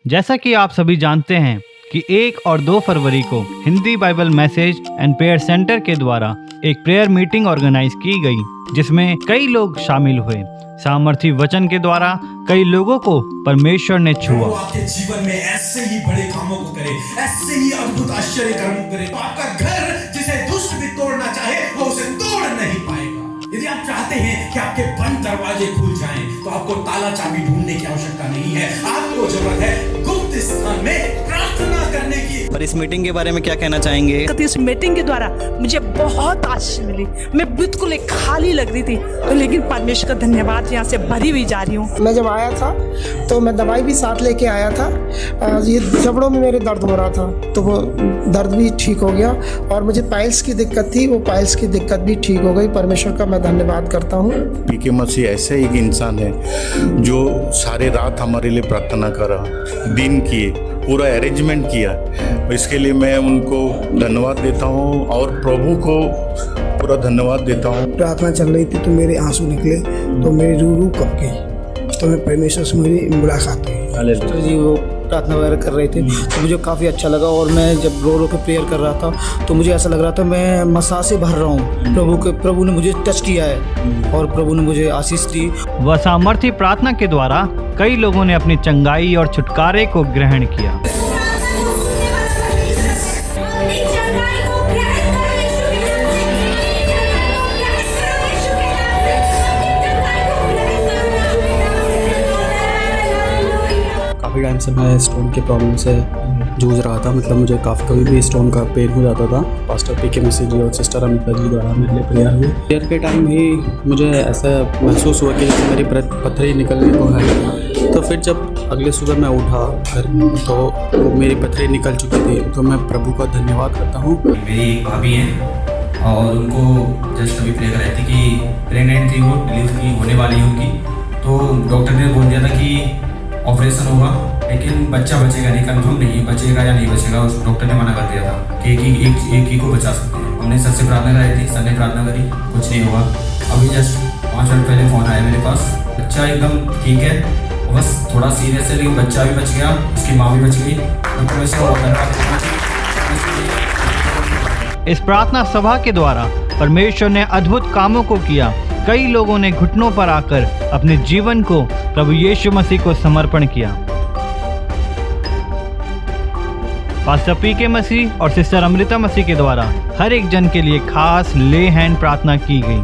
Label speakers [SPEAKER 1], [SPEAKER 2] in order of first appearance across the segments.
[SPEAKER 1] जैसा कि आप सभी जानते हैं कि 1 और 2 फरवरी को Hindi Bible message and prayer centre के द्वारा एक प्रेयर मीटिंग ऑर्गेनाइज की गई, जिसमें कई लोग शामिल हुए। सामर्थी वचन के द्वारा कई लोगों को परमेश्वर ने छुआ।
[SPEAKER 2] आपके जीवन में ऐसे ही बड़े कामों को करे, ऐसे ही अद्भुत आश्चर्य कर्म करे। तो आपका घर जिसे दुष्ट भी तोड़ना चाहे वो उसे तोड़ नहीं पाएगा। यदि आप चाहते हैं कि आपके बंद दरवाजे खुल जाएं, तो आपको ताला चाबी ढूंढने की आवश्यकता नहीं है। आपको जरूरत है गुप्त स्थान में प्रार्थना करने की।
[SPEAKER 3] और इस मीटिंग के बारे में क्या कहना चाहेंगे?
[SPEAKER 4] इस मीटिंग के द्वारा मुझे बहुत आशीष मिली। मैं बिल्कुल एक खाली लग रही थी, तो लेकिन परमेश्वर का धन्यवाद, यहाँ से भरी हुई जा रही हूँ।
[SPEAKER 5] मैं जब आया था तो मैं दवाई भी साथ लेके आया था। ये जबड़ों में मेरे दर्द हो रहा था, तो वो दर्द भी ठीक हो गया। और मुझे पाइल्स की दिक्कत थी, वो पाइल्स की दिक्कत भी ठीक हो गई। परमेश्वर का मैं धन्यवाद करता हूँ।
[SPEAKER 6] पीके मसीह ऐसे एक इंसान है जो सारे रात हमारे लिए प्रार्थना करा, दिन किए, पूरा अरेंजमेंट किया। इसके लिए मैं उनको धन्यवाद देता हूँ और प्रभु को पूरा धन्यवाद देता हूँ।
[SPEAKER 7] प्रार्थना चल रही थी तो मेरे आंसू निकले, तो मेरी रूह कप गई, तो मैं परमेश्वर से मेरी मुलाकात हुई।
[SPEAKER 8] तो जी वो प्रार्थना वगैरह कर रहे थे, तो मुझे काफ़ी अच्छा लगा। और मैं जब रो के प्रेयर कर रहा था तो मुझे ऐसा लग रहा था मैं मसा से भर रहा हूँ। प्रभु ने मुझे टच किया है और प्रभु ने मुझे आशीष दी।
[SPEAKER 1] वह सामर्थी प्रार्थना के द्वारा कई लोगों ने अपनी चंगाई और छुटकारे को ग्रहण किया।
[SPEAKER 8] काफ़ी टाइम से मैं स्टोन के प्रॉब्लम से जूझ रहा था। मतलब मुझे कभी भी स्टोन का पेन हो जाता था। पास्टर पीके मसीह जी और सिस्टर अमिता जी द्वारा मेरे लिए प्रेयर हुई। प्रेयर के टाइम ही मुझे ऐसा महसूस हुआ कि जैसे मेरी पथरी निकलने को है। तो फिर जब अगले सुबह मैं उठा घर, तो मेरी पथरी निकल चुकी थी। तो मैं प्रभु का धन्यवाद करता हूँ।
[SPEAKER 9] मेरी एक भाभी हैं और उनको जस्ट अभी प्रेयर कर रही थी कि प्रेगनेंट थी, वो डिलीवरी होने वाली होगी। तो डॉक्टर ने बोल दिया था कि ऑपरेशन होगा, लेकिन बच्चा बचेगा नहीं, कंफर्म नहीं है बचेगा या नहीं बचेगा। उस डॉक्टर ने मना कर दिया था कि एक ही को बचा सकते हैं। हमने सर से प्रार्थना कराई थी, सर ने प्रार्थना करी, कुछ नहीं हुआ। अभी जस्ट 5 मिनट पहले फ़ोन आया मेरे पास, बच्चा एकदम ठीक है, बस थोड़ा सीरियस है, लेकिन बच्चा भी बच गया, उसकी माँ भी बच गई।
[SPEAKER 1] इस प्रार्थना सभा के द्वारा परमेश्वर ने अद्भुत कामों को किया। कई लोगों ने घुटनों पर आकर अपने जीवन को प्रभु यीशु मसीह को समर्पण किया। पास्टर पीके मसीह और सिस्टर अमृता मसीह के द्वारा हर एक जन के लिए खास ले हैंड प्रार्थना की गई।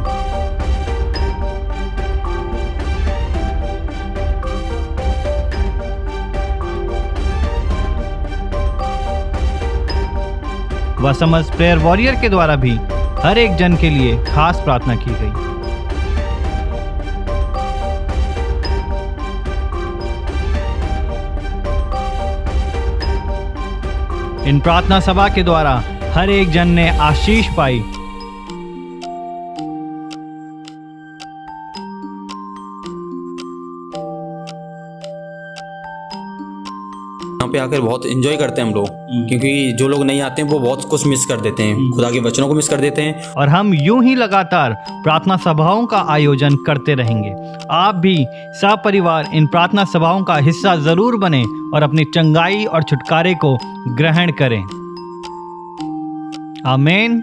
[SPEAKER 1] वह समझ प्रेयर वॉरियर के द्वारा भी हर एक जन के लिए खास प्रार्थना की गई। इन प्रार्थना सभा के द्वारा हर एक जन ने आशीष पाई।
[SPEAKER 3] यहाँ पे आकर बहुत एंजॉय करते हैं हम लोग, क्योंकि जो लोग नहीं आते हैं वो बहुत कुछ मिस कर देते हैं, खुदा के वचनों को मिस कर देते हैं।
[SPEAKER 1] और हम यूं ही लगातार प्रार्थना सभाओं का आयोजन करते रहेंगे। आप भी सपरिवार इन प्रार्थना सभाओं का हिस्सा जरूर बने और अपनी चंगाई और छुटकारे को ग्रहण करें। आमीन।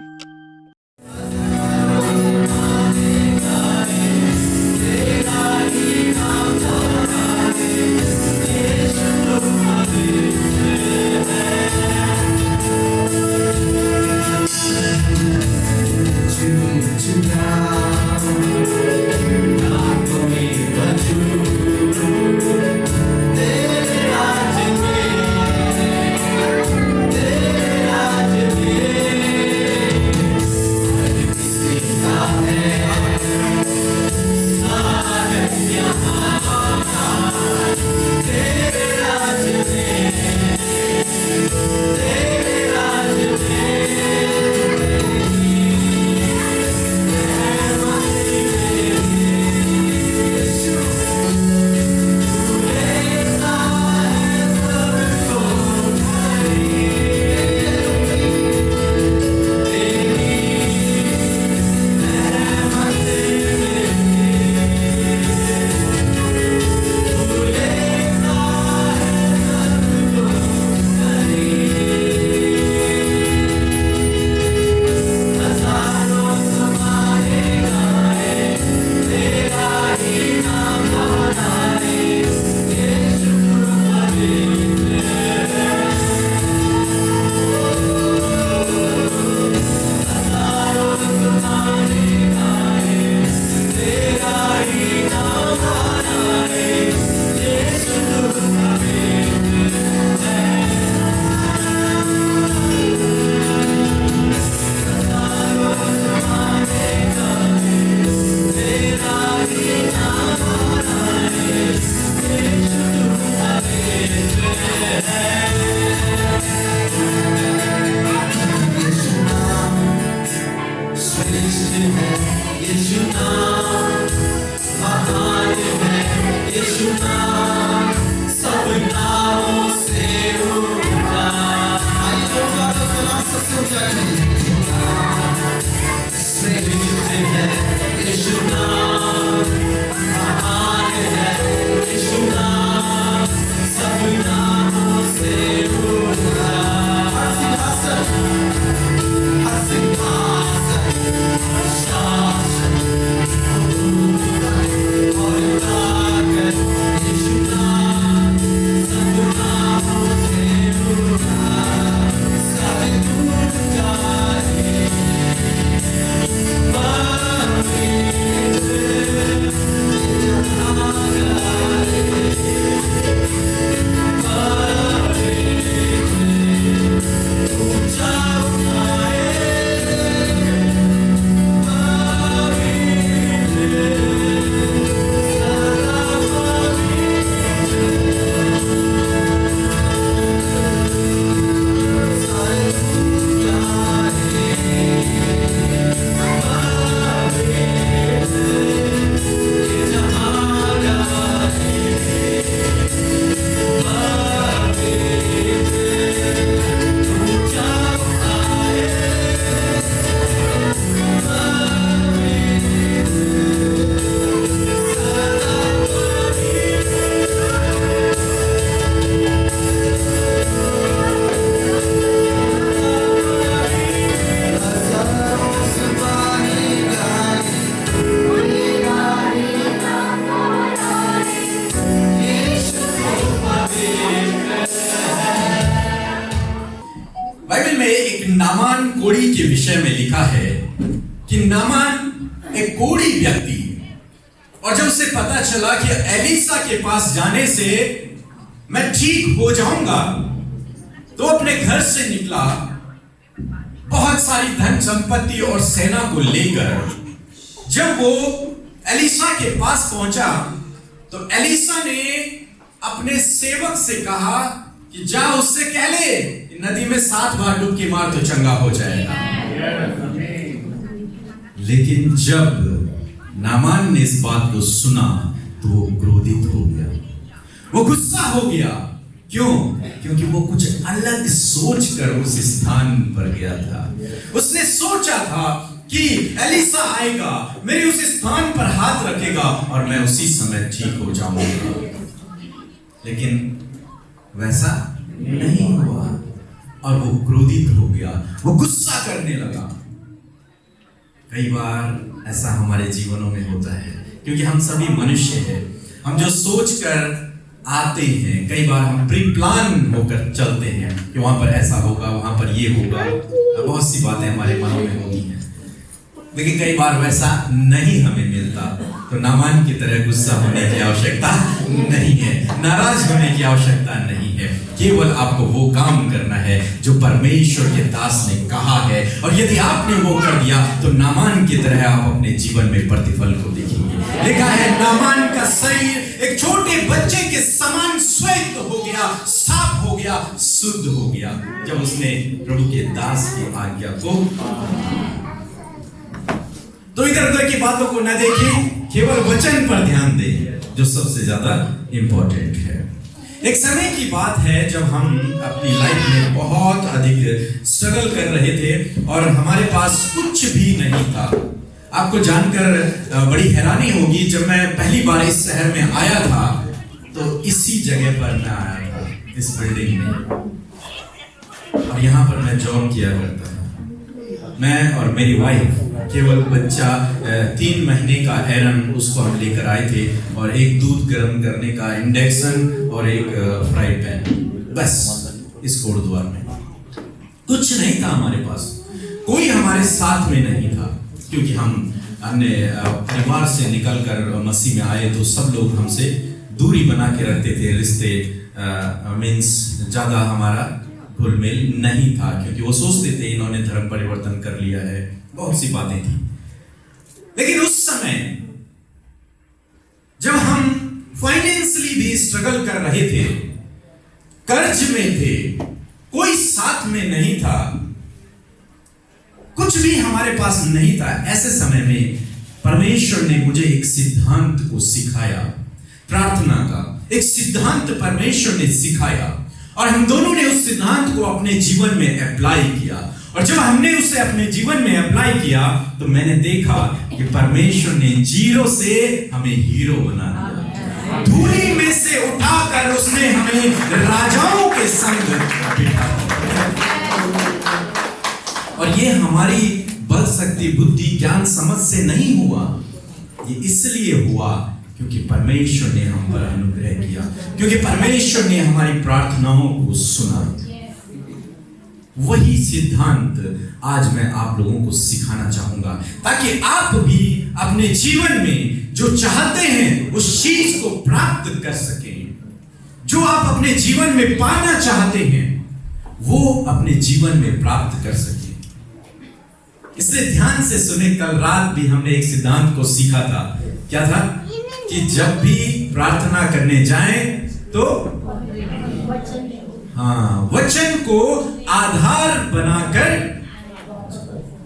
[SPEAKER 2] नामान कोड़ी के विषय में लिखा है कि नामान एक कोड़ी व्यक्ति, और जब उसे पता चला कि एलिसा के पास जाने से मैं ठीक हो जाऊंगा, तो अपने घर से निकला, बहुत सारी धन संपत्ति और सेना को लेकर। जब वो एलिसा के पास पहुंचा तो एलिसा ने अपने सेवक से कहा कि जा उससे कह ले नदी में 7 बार डुबकी मार तो चंगा हो जाएगा। लेकिन जब नामान ने इस बात को सुना तो वो क्रोधित हो गया, वो गुस्सा हो गया। क्यों? क्योंकि वो कुछ अलग सोचकर उस स्थान पर गया था। उसने सोचा था कि एलिसा आएगा, मेरे उस स्थान पर हाथ रखेगा और मैं उसी समय ठीक हो जाऊंगा। लेकिन वैसा नहीं हुआ और वो क्रोधित हो गया, वो गुस्सा करने लगा। कई बार ऐसा हमारे जीवनों में होता है, क्योंकि हम सभी मनुष्य हैं। हम जो सोचकर आते हैं, कई बार हम प्री प्लान होकर चलते हैं कि वहां पर ऐसा होगा, वहां पर ये होगा, बहुत सी बातें हमारे मनों में होती हैं। लेकिन कई बार वैसा नहीं हमें मिलता, तो नामान की तरह गुस्सा होने की आवश्यकता नहीं है, नाराज होने की आवश्यकता नहीं है। केवल आपको वो काम करना है जो परमेश्वर के दास ने कहा है, और यदि आपने वो कर दिया तो नामान की तरह आप अपने जीवन में प्रतिफल को देखेंगे। लिखा है नामान का शरीर एक छोटे बच्चे के समान श्वेत हो गया, साफ हो गया, शुद्ध हो गया, जब उसने प्रभु के दास की आज्ञा को। तो इधर उधर की बातों को न देखें, केवल वचन पर ध्यान दें, जो सबसे ज्यादा इंपॉर्टेंट है। एक समय की बात है जब हम अपनी लाइफ में बहुत अधिक स्ट्रगल कर रहे थे और हमारे पास कुछ भी नहीं था। आपको जानकर बड़ी हैरानी होगी, जब मैं पहली बार इस शहर में आया था तो इसी जगह पर मैं आया था, इस बिल्डिंग में, और यहाँ पर मैं जॉब किया करता था। मैं और मेरी वाइफ, केवल बच्चा 3 महीने का एरन, उसको हम लेकर आए थे, और एक दूध गर्म करने का इंडक्शन और एक फ्राई पैन, बस इस कोटद्वार में। कुछ नहीं था हमारे पास, कोई हमारे साथ में नहीं था, क्योंकि हम अन्य परिवार से निकलकर मसीह में आए तो सब लोग हमसे दूरी बना के रखते थे। रिश्ते मीन्स ज़्यादा हमारा घुलमेल नहीं था, क्योंकि वो सोचते थे इन्होंने धर्म परिवर्तन कर लिया है, बहुत सी बातें थी। लेकिन उस समय जब हम फाइनेंशियली भी स्ट्रगल कर रहे थे, कर्ज में थे, कोई साथ में नहीं था, कुछ भी हमारे पास नहीं था, ऐसे समय में परमेश्वर ने मुझे एक सिद्धांत को सिखाया, प्रार्थना का एक सिद्धांत परमेश्वर ने सिखाया, और हम दोनों ने उस सिद्धांत को अपने जीवन में अप्लाई किया। और जब हमने उसे अपने जीवन में अप्लाई किया तो मैंने देखा कि परमेश्वर ने जीरो से हमें हीरो बना दिया, धूली में से उठाकर उसने हमें राजाओं के संग बिठा दिया। और ये हमारी बल, शक्ति, बुद्धि, ज्ञान, समझ से नहीं हुआ, ये इसलिए हुआ क्योंकि परमेश्वर ने हम पर अनुग्रह किया, क्योंकि परमेश्वर ने हमारी प्रार्थनाओं को सुना। वही सिद्धांत आज मैं आप लोगों को सिखाना चाहूंगा, ताकि आप भी अपने जीवन में जो चाहते हैं उस चीज को प्राप्त कर सकें। जो आप अपने जीवन में पाना चाहते हैं वो अपने जीवन में प्राप्त कर सकें। इसलिए ध्यान से सुने, कल रात भी हमने एक सिद्धांत को सीखा था। क्या था? कि जब भी प्रार्थना करने जाएं तो वचन को आधार बनाकर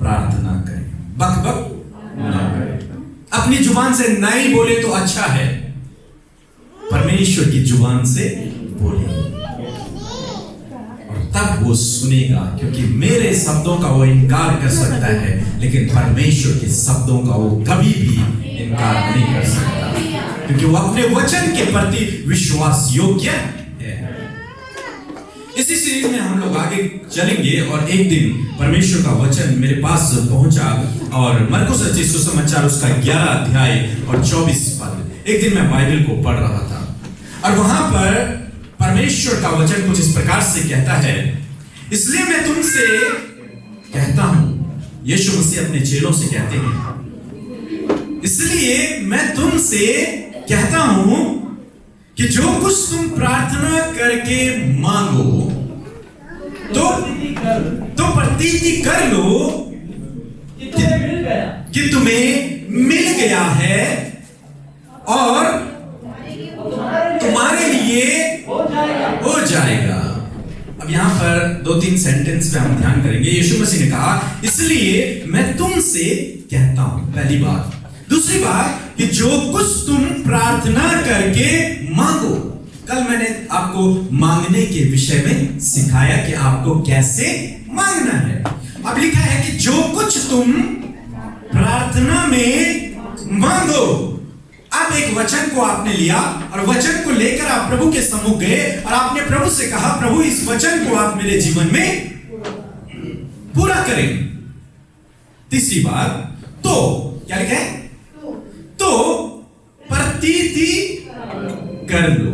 [SPEAKER 2] प्रार्थना करें, बक बक ना करें। अपनी जुबान से नहीं बोले तो अच्छा है, परमेश्वर की जुबान से बोले और तब वो सुनेगा, क्योंकि मेरे शब्दों का वो इनकार कर सकता है लेकिन परमेश्वर के शब्दों का वो कभी भी इनकार नहीं कर सकता, क्योंकि वो अपने वचन के प्रति विश्वास योग्य है। इसी सीरीज में हम लोग आगे चलेंगे और एक दिन परमेश्वर का वचन मेरे पास पहुंचा और मरकुस रचित सुसमाचार उसका 11 अध्याय और 24 पद। एक दिन मैं बाइबल को पढ़ रहा था और वहां पर परमेश्वर का वचन कुछ इस प्रकार से कहता है, इसलिए मैं तुमसे कहता हूं, यीशु मसीह अपने चेलों से कहते हैं, इसलिए मैं तुमसे कहता हूं कि जो कुछ तुम प्रार्थना करके मांगो तो प्रतीति कर लो कि तुम्हें मिल गया है और तुम्हारे लिए हो जाएगा। अब यहां पर 2-3 सेंटेंस पे हम ध्यान करेंगे। यीशु मसीह ने कहा, इसलिए मैं तुमसे कहता हूं, पहली बात। दूसरी बात कि जो कुछ तुम प्रार्थना करके मांगो। कल मैंने आपको मांगने के विषय में सिखाया कि आपको कैसे मांगना है। अब लिखा है कि जो कुछ तुम प्रार्थना में मांगो। अब एक वचन को आपने लिया और वचन को लेकर आप प्रभु के सम्मुख गए और आपने प्रभु से कहा, प्रभु इस वचन को आप मेरे जीवन में पूरा करें। तीसरी बात, तो क्या लिखा है? तो प्रतीति कर लो।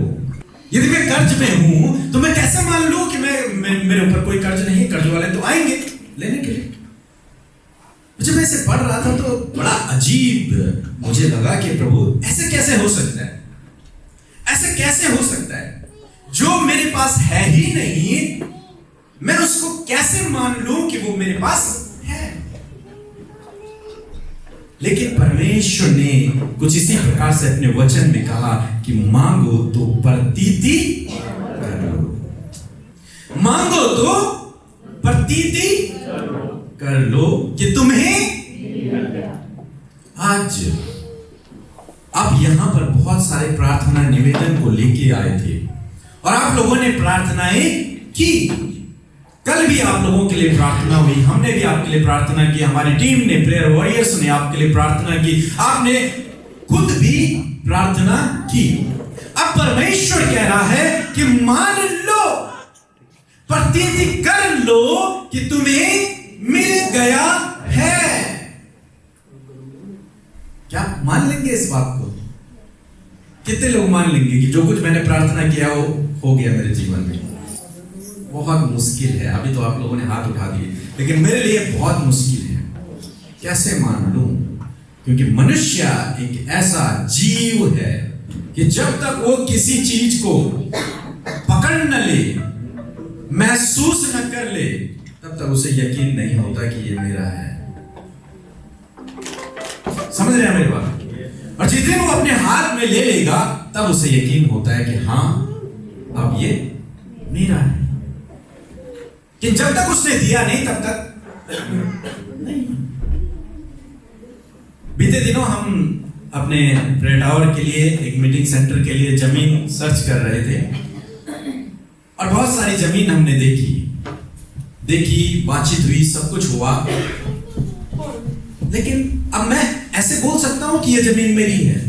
[SPEAKER 2] यदि मैं कर्ज में हूं तो मैं कैसे मान लूं कि मेरे ऊपर कोई कर्ज नहीं है? कर्ज वाले तो आएंगे लेने के लिए। जब मैं इसे पढ़ रहा था तो बड़ा अजीब मुझे लगा कि प्रभु ऐसे कैसे हो सकता है? ऐसे कैसे हो सकता है? जो मेरे पास है ही नहीं, मैं उसको कैसे मान लूं कि वो मेरे पास है? लेकिन परमेश्वर ने कुछ इसी प्रकार से अपने वचन में कहा कि मांगो तो प्रतीति कर लो। मांगो तो प्रतीति कर लो कि तुम्हें। आज आप यहां पर बहुत सारे प्रार्थना निवेदन को लेके आए थे और आप लोगों ने प्रार्थनाएं की। कल भी आप लोगों के लिए प्रार्थना हुई, हमने भी आपके लिए प्रार्थना की, हमारी टीम ने, प्रेयर वॉरियर्स ने आपके लिए प्रार्थना की, आपने खुद भी प्रार्थना की। अब परमेश्वर कह रहा है कि मान लो, प्रतीति कर लो कि तुम्हें मिल गया है। क्या मान लेंगे इस बात को? कितने लोग मान लेंगे कि जो कुछ मैंने प्रार्थना किया हो गया मेरे जीवन में? बहुत मुश्किल है। अभी तो आप लोगों ने हाथ उठा दिए, लेकिन मेरे लिए बहुत मुश्किल है। कैसे मान लूं? क्योंकि मनुष्य एक ऐसा जीव है कि जब तक वो किसी चीज को पकड़ न ले, महसूस न कर ले, तब तक उसे यकीन नहीं होता कि ये मेरा है। समझ रहे हैं मेरी बात? और जिस दिन वो अपने हाथ में ले लेगा, तब उसे यकीन होता है कि हां, अब ये मेरा है। कि जब तक उसने दिया नहीं, तब तक नहीं। बीते दिनों हम अपने प्रेयर टावर के लिए, एक मीटिंग सेंटर के लिए जमीन सर्च कर रहे थे और बहुत सारी जमीन हमने देखी, बातचीत हुई, सब कुछ हुआ। लेकिन अब मैं ऐसे बोल सकता हूं कि यह जमीन मेरी है?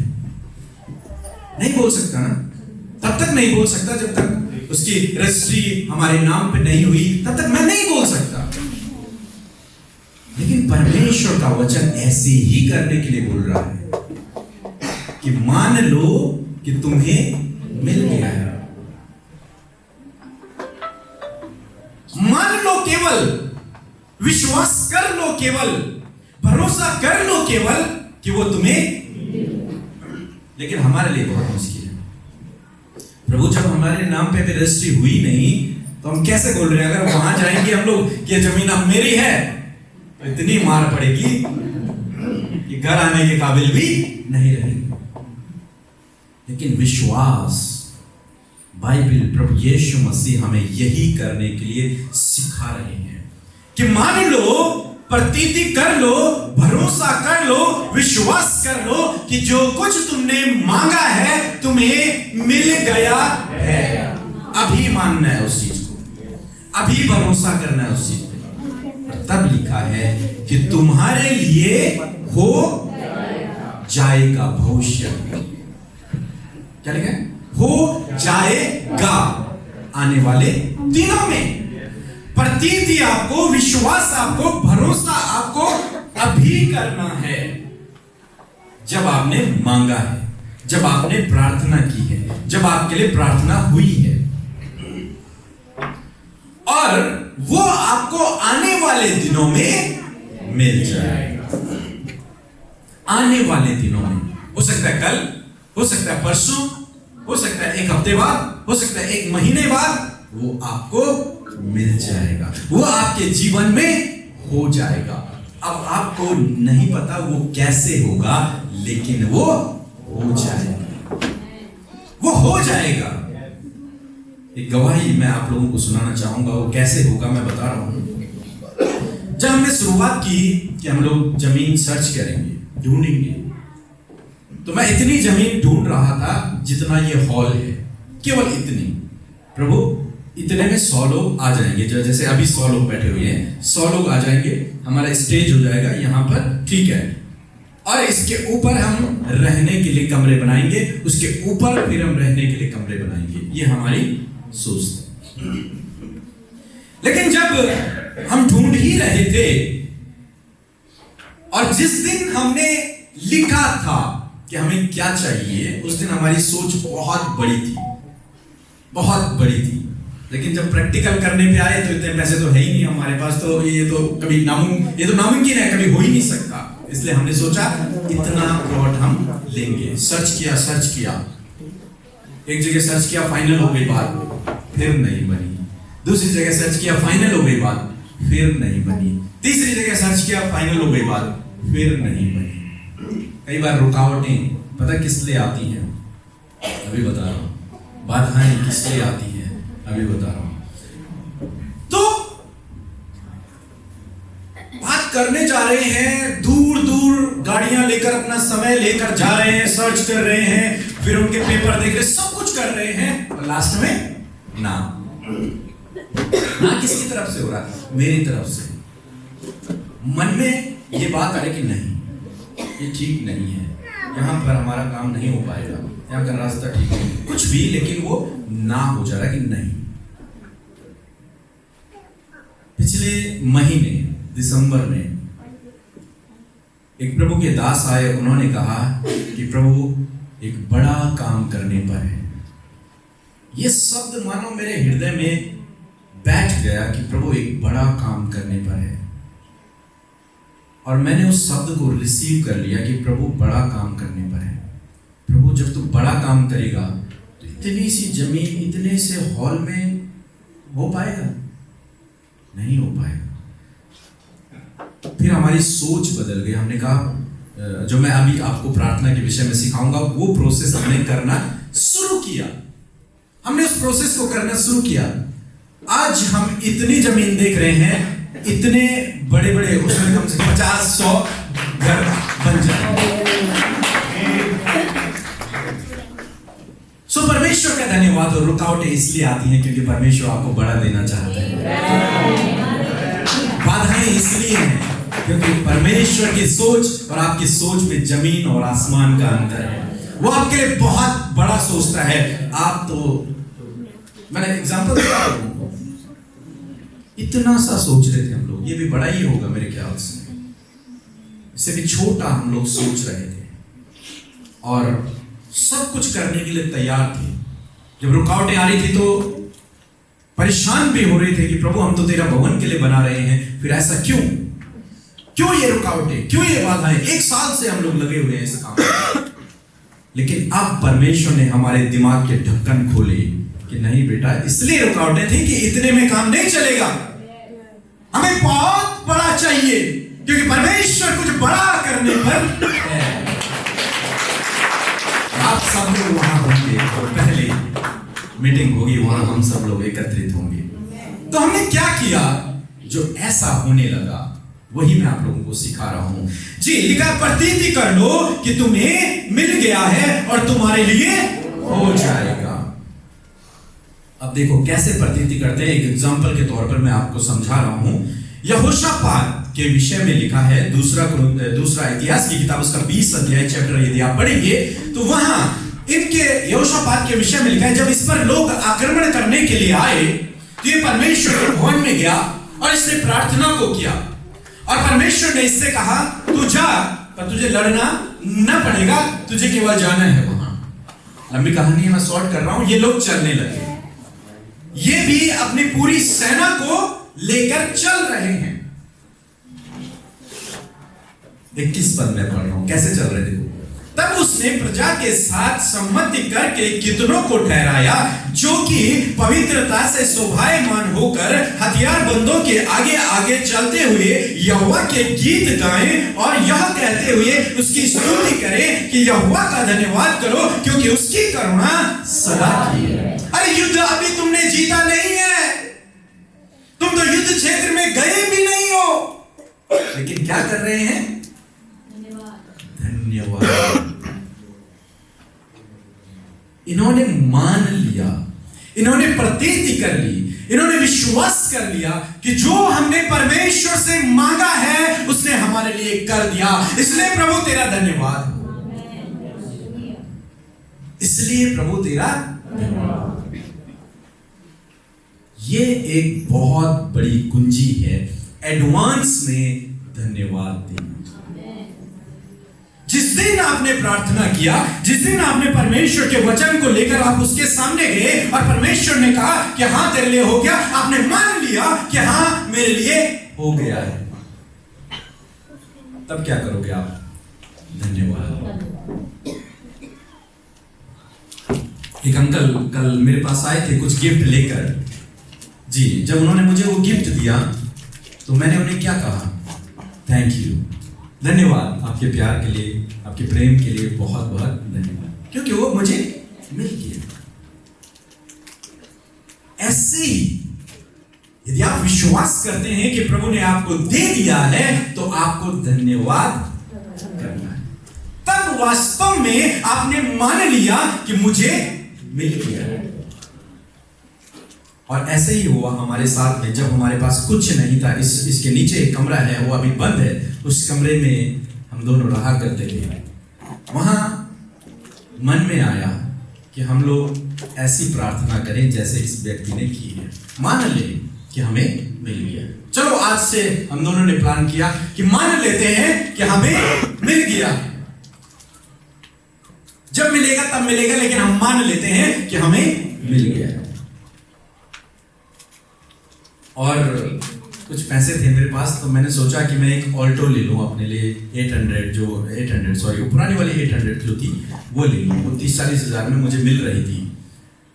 [SPEAKER 2] नहीं बोल सकता ना। तब तक नहीं बोल सकता जब तक उसकी रजिस्ट्री हमारे नाम पे नहीं हुई, तब तक मैं नहीं बोल सकता। लेकिन परमेश्वर का वचन ऐसे ही करने के लिए बोल रहा है कि मान लो कि तुम्हें मिल गया है। मान लो, केवल विश्वास कर लो, केवल भरोसा कर लो केवल कि वो तुम्हें। लेकिन हमारे लिए बहुत मुश्किल है। प्रभु जब हमारे नाम पे भी रजिस्ट्री हुई नहीं, तो हम कैसे बोल रहे हैं? अगर वहां जाएंगे हम लोग कि ये जमीन अब मेरी है, तो इतनी मार पड़ेगी कि घर आने के काबिल भी नहीं रहेंगे। लेकिन विश्वास, बाइबल, प्रभु यीशु मसीह हमें यही करने के लिए सिखा रहे हैं कि मान लो, प्रतीति कर लो, भरोसा कर लो, विश्वास कर लो कि जो कुछ तुमने मांगा है तुम्हें मिल गया है। अभी मानना है उस चीज को, अभी भरोसा करना है उस चीज पे। तब लिखा है कि तुम्हारे लिए हो जाएगा। भविष्य क्या लिखा है? हो जाएगा आने वाले दिनों में। प्रतीति आपको, विश्वास आपको, भरोसा आपको अभी करना है, जब आपने मांगा है, जब आपने प्रार्थना की है, जब आपके लिए प्रार्थना हुई है। और वो आपको आने वाले दिनों में मिल जाएगा। आने वाले दिनों में, हो सकता है कल, हो सकता है परसों, हो सकता है एक हफ्ते बाद, हो सकता है एक महीने बाद, वो आपको मिल जाएगा, वो आपके जीवन में हो जाएगा। अब आपको नहीं पता वो कैसे होगा, लेकिन वो हो जाएगा, वो हो जाएगा। एक गवाही मैं आप लोगों को सुनाना चाहूंगा, वो कैसे होगा मैं बता रहा हूं। जब हमने शुरुआत की कि हम लोग जमीन सर्च करेंगे, ढूंढेंगे, तो मैं इतनी जमीन ढूंढ रहा था जितना ये हॉल है, केवल इतनी। प्रभु इतने में 100 लोग आ जाएंगे, जैसे अभी 100 लोग बैठे हुए हैं, 100 लोग आ जाएंगे, हमारा स्टेज हो जाएगा यहाँ पर, ठीक है। और इसके ऊपर हम रहने के लिए कमरे बनाएंगे, उसके ऊपर फिर हम रहने के लिए कमरे बनाएंगे। ये हमारी सोच थी। लेकिन जब हम ढूंढ ही रहे थे और जिस दिन हमने लिखा था कि हमें क्या चाहिए, उस दिन हमारी सोच बहुत बड़ी थी, बहुत बड़ी थी। लेकिन जब प्रैक्टिकल करने पे आए तो इतने पैसे तो है ही नहीं हमारे पास, तो ये तो कभी नामुमकिन है, कभी हो ही नहीं सकता। इसलिए हमने सोचा इतना प्लॉट हम लेंगे। सर्च किया, एक जगह सर्च किया, फाइनल हो गई बात, फिर नहीं बनी। दूसरी जगह सर्च किया, फाइनल हो गई बात, फिर नहीं बनी। तीसरी जगह सर्च किया, फाइनल हो गई बात, फिर नहीं बनी। कई बार रुकावटें पता किस लिए आती हैं, अभी बता रहा हूं। बाधाएं किस लिए आती हैं, अभी बता रहा हूं। तो बात करने जा रहे हैं, दूर दूर गाड़ियां लेकर, अपना समय लेकर जा रहे हैं, सर्च कर रहे हैं, फिर उनके पेपर देख रहे, सब कुछ कर रहे हैं, और लास्ट में ना किसकी तरफ से हो रहा है? मेरी तरफ से। मन में ये बात आ रही कि नहीं, ये ठीक नहीं है, यहां पर हमारा काम नहीं हो पाएगा, यहाँ का रास्ता ठीक नहीं, कुछ भी, लेकिन वो ना हो जा रहा कि नहीं। पिछले महीने दिसंबर में एक प्रभु के दास आए, उन्होंने कहा कि प्रभु एक बड़ा काम करने पर है। ये शब्द मानो मेरे हृदय में बैठ गया कि प्रभु एक बड़ा काम करने पर है, और मैंने उस शब्द को रिसीव कर लिया कि प्रभु बड़ा काम करने पर है। प्रभु जब तू बड़ा काम करेगा तो इतनी सी जमीन, इतने से हॉल में हो पाएगा? नहीं हो पाएगा। फिर हमारी सोच बदल गई। हमने कहा, जो मैं अभी आपको प्रार्थना के विषय में सिखाऊंगा, वो प्रोसेस हमने करना शुरू किया। हमने उस प्रोसेस को करना शुरू किया। आज हम इतनी जमीन देख रहे हैं, इतने बड़े बड़े, उसमें कम से 50-100 घर बन जाएंगे। सो परमेश्वर का धन्यवाद। और रुकावटें इसलिए आती हैं क्योंकि परमेश्वर आपको बड़ा देना चाहता है। बाधाएं इसलिए हैं क्योंकि परमेश्वर की सोच और आपकी सोच में जमीन और आसमान का अंतर है। वो आपके लिए बहुत बड़ा सोचता है। आप तो, मैंने एग्जांपल दिया, इतना सा सोच रहे थे हम लोग, ये भी बड़ा ही होगा मेरे ख्याल से, इससे भी छोटा हम लोग सोच रहे थे और सब कुछ करने के लिए तैयार थे। जब रुकावटें आ रही थी तो परेशान भी हो रहे थे कि प्रभु हम तो तेरा भवन के लिए बना रहे हैं, फिर ऐसा क्यों ये रुकावटें, क्यों ये बाधाएं? 1 साल से हम लोग लगे हुए हैं इस काम में। लेकिन अब परमेश्वर ने हमारे दिमाग के ढक्कन खोले कि नहीं बेटा, इसलिए रुकावटें थी कि इतने में काम नहीं चलेगा, हमें बहुत बड़ा चाहिए, क्योंकि परमेश्वर कुछ बड़ा करने पर है। आप सब लोग वहां होंगे और पहले मीटिंग होगी, वहां हम सब लोग एकत्रित होंगे। तो हमने क्या किया, जो ऐसा होने लगा वही मैं आप लोगों को सिखा रहा हूं। जी, लिखा, प्रतीति कर लो कि तुम्हें मिल गया है और तुम्हारे लिए हो जाएगा। अब देखो कैसे प्रतीति करते हैं। एक एग्जांपल के तौर पर मैं आपको समझा रहा हूं। यहोशापात के विषय में लिखा है, दूसरा इतिहास की किताब, उसका 20 अध्याय चैप्टर यदि आप पढ़ेंगे तो वहां इनके यहोशापात के विषय में लिखा है, जब इस पर लोग आक्रमण करने के लिए आए तो ये परमेश्वर के भवन में गया और इसने प्रार्थना को किया, और परमेश्वर ने इससे कहा तू जा, पर तुझे लड़ना न पड़ेगा, तुझे केवल जाना है वहां। लंबी कहानी मैं शॉर्ट कर रहा हूं। ये लोग चलने लगे, ये भी अपनी पूरी सेना को लेकर चल रहे हैं। 21 पद में पढ़ रहा हूं, कैसे चल रहे देखो। तब उसने प्रजा के साथ सम्मति करके कितनों को ठहराया जो कि पवित्रता से शोभायमान होकर हथियारबंदों के आगे आगे चलते हुए यहोवा के गीत गाएं और यह कहते हुए उसकी स्तुति करें कि यहोवा का धन्यवाद करो क्योंकि उसकी करुणा सदा की है। अरे युद्ध अभी तुमने जीता नहीं है, तुम तो युद्ध क्षेत्र में गए भी नहीं हो, लेकिन क्या कर रहे हैं? धन्यवाद। इन्होंने मान लिया, इन्होंने प्रतीति कर ली, इन्होंने विश्वास कर लिया कि जो हमने परमेश्वर से मांगा है उसने हमारे लिए कर दिया, इसलिए प्रभु तेरा धन्यवाद। इसलिए प्रभु तेरा धन्यवाद। ये एक बहुत बड़ी कुंजी है एडवांस में धन्यवाद देना। जिस दिन आपने प्रार्थना किया, जिस दिन आपने परमेश्वर के वचन को लेकर आप उसके सामने गए और परमेश्वर ने कहा कि हाँ तेरे लिए हो गया, आपने मान लिया कि हाँ मेरे लिए हो गया है, तब क्या करोगे आप? धन्यवाद। एक अंकल कल मेरे पास आए थे कुछ गिफ्ट लेकर जी। जब उन्होंने मुझे वो गिफ्ट दिया तो मैंने उन्हें क्या कहा? थैंक यू, धन्यवाद आपके प्यार के लिए, आपके प्रेम के लिए बहुत बहुत धन्यवाद, क्योंकि वो मुझे मिल गया। ऐसे ही यदि आप विश्वास करते हैं कि प्रभु ने आपको दे दिया है तो आपको धन्यवाद करना है। तब वास्तव में आपने मान लिया कि मुझे मिल गया है। और ऐसे ही हुआ हमारे साथ में, जब हमारे पास कुछ नहीं था, इसके नीचे एक कमरा है वो अभी बंद है, उस कमरे में हम दोनों रहा करते थे। वहां मन में आया कि हम लोग ऐसी प्रार्थना करें जैसे इस व्यक्ति ने की है, मान ले कि हमें मिल गया। चलो आज से हम दोनों ने प्लान किया कि मान लेते हैं कि हमें मिल गया, जब मिलेगा तब मिलेगा, लेकिन हम मान लेते हैं कि हमें मिल गया। और कुछ पैसे थे मेरे पास तो मैंने सोचा कि मैं एक ऑल्टो ले लूँ अपने लिए, 800 वो पुरानी वाली 800 जो थी वो ले लूँ। वो 30-40 हज़ार में मुझे मिल रही थी,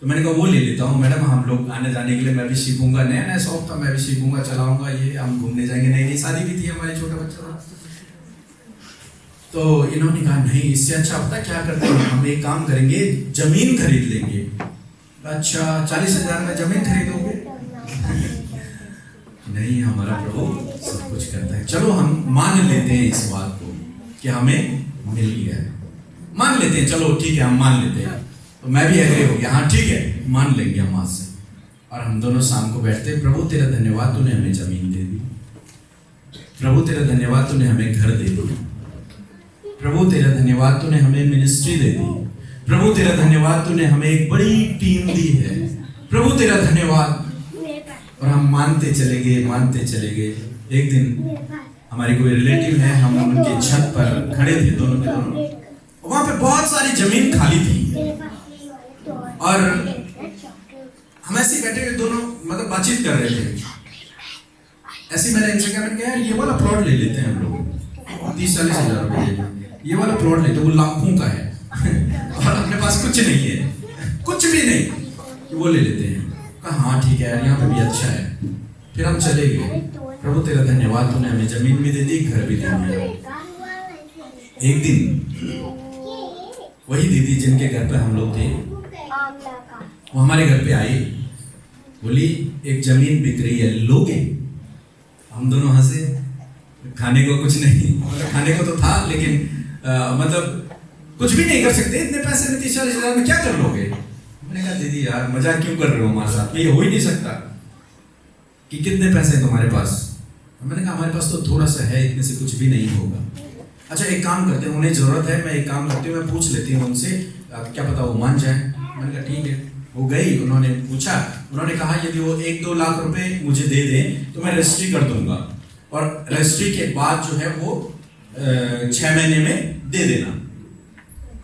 [SPEAKER 2] तो मैंने कहा वो ले लेता हूँ मैडम, हम लोग आने जाने के लिए मैं भी सीखूंगा, नया नया शौक था, मैं भी सीखूंगा, चलाऊंगा, ये हम घूमने जाएंगे, नई नई शादी भी थी हमारे छोटा बच्चा था। तो इन्होंने कहा नहीं, इससे अच्छा पता क्या करते हैं, हम एक काम करेंगे, जमीन खरीद लेंगे। अच्छा 40 हज़ार में जमीन खरीदोगे? नहीं, हमारा प्रभु सब कुछ करता है। चलो हम मान लेते हैं इस बात को कि हमें मिल गया है, मान लेते हैं, चलो ठीक है हम मान लेते हैं। तो मैं भी एग्री हो गया, हाँ ठीक है मान लेंगे हम आज से। और हम दोनों शाम को बैठते, प्रभु तेरा धन्यवाद तूने हमें जमीन दे दी, प्रभु तेरा धन्यवाद तूने हमें घर दे दिया, प्रभु तेरा धन्यवाद तूने हमें मिनिस्ट्री दे दी, प्रभु तेरा धन्यवाद तूने हमें एक बड़ी टीम दी है, प्रभु तेरा धन्यवाद। और हम मानते चले गए। एक दिन हमारी कोई रिलेटिव है, हम उनके छत पर खड़े थे दोनों के दोनों, वहां पे बहुत सारी जमीन खाली थी और हम ऐसे बैठे हुए दोनों मतलब बातचीत कर रहे थे। ऐसे मैंने इनसे कहा, मैंने कहा ये वाला प्लॉट ले लेते हैं हम लोग, 30-40 हज़ार रुपए ले लेंगे, ये वाला प्लॉट लेते, वो लाखों का है और अपने पास कुछ नहीं है, कुछ भी नहीं, वो ले लेते हैं। कहा हाँ ठीक है यार, यहाँ पे भी अच्छा है। फिर हम चले गए। प्रभु तेरा धन्यवाद तूने हमें जमीन भी दे दी, घर भी दे दिया। एक दिन वही दीदी जिनके घर पे हम लोग थे, वो हमारे घर पे आई, बोली एक जमीन बिक रही है, लोगे? हम दोनों हंसे। खाने को कुछ नहीं, खाने को तो था लेकिन मतलब कुछ भी नहीं कर सकते इतने पैसे में, 30-40 हज़ार में क्या कर लोगे? मैंने कहा दीदी यार मजाक क्यों कर रहे हो हमारे साथ, ये हो ही नहीं सकता। कि कितने पैसे हैं तुम्हारे पास? मैंने कहा हमारे पास तो थोड़ा सा है, इतने से कुछ भी नहीं होगा। अच्छा एक काम करते हैं, उन्हें जरूरत है, मैं एक काम करती हूँ, मैं पूछ लेती हूँ उनसे, क्या पता वो मान जाए। मैंने कहा ठीक है। वो गई, उन्होंने पूछा, उन्होंने कहा यदि वो 1-2 लाख रुपए मुझे दे दें तो मैं रजिस्ट्री कर दूंगा, और रजिस्ट्री के बाद जो है वो 6 महीने में दे देना।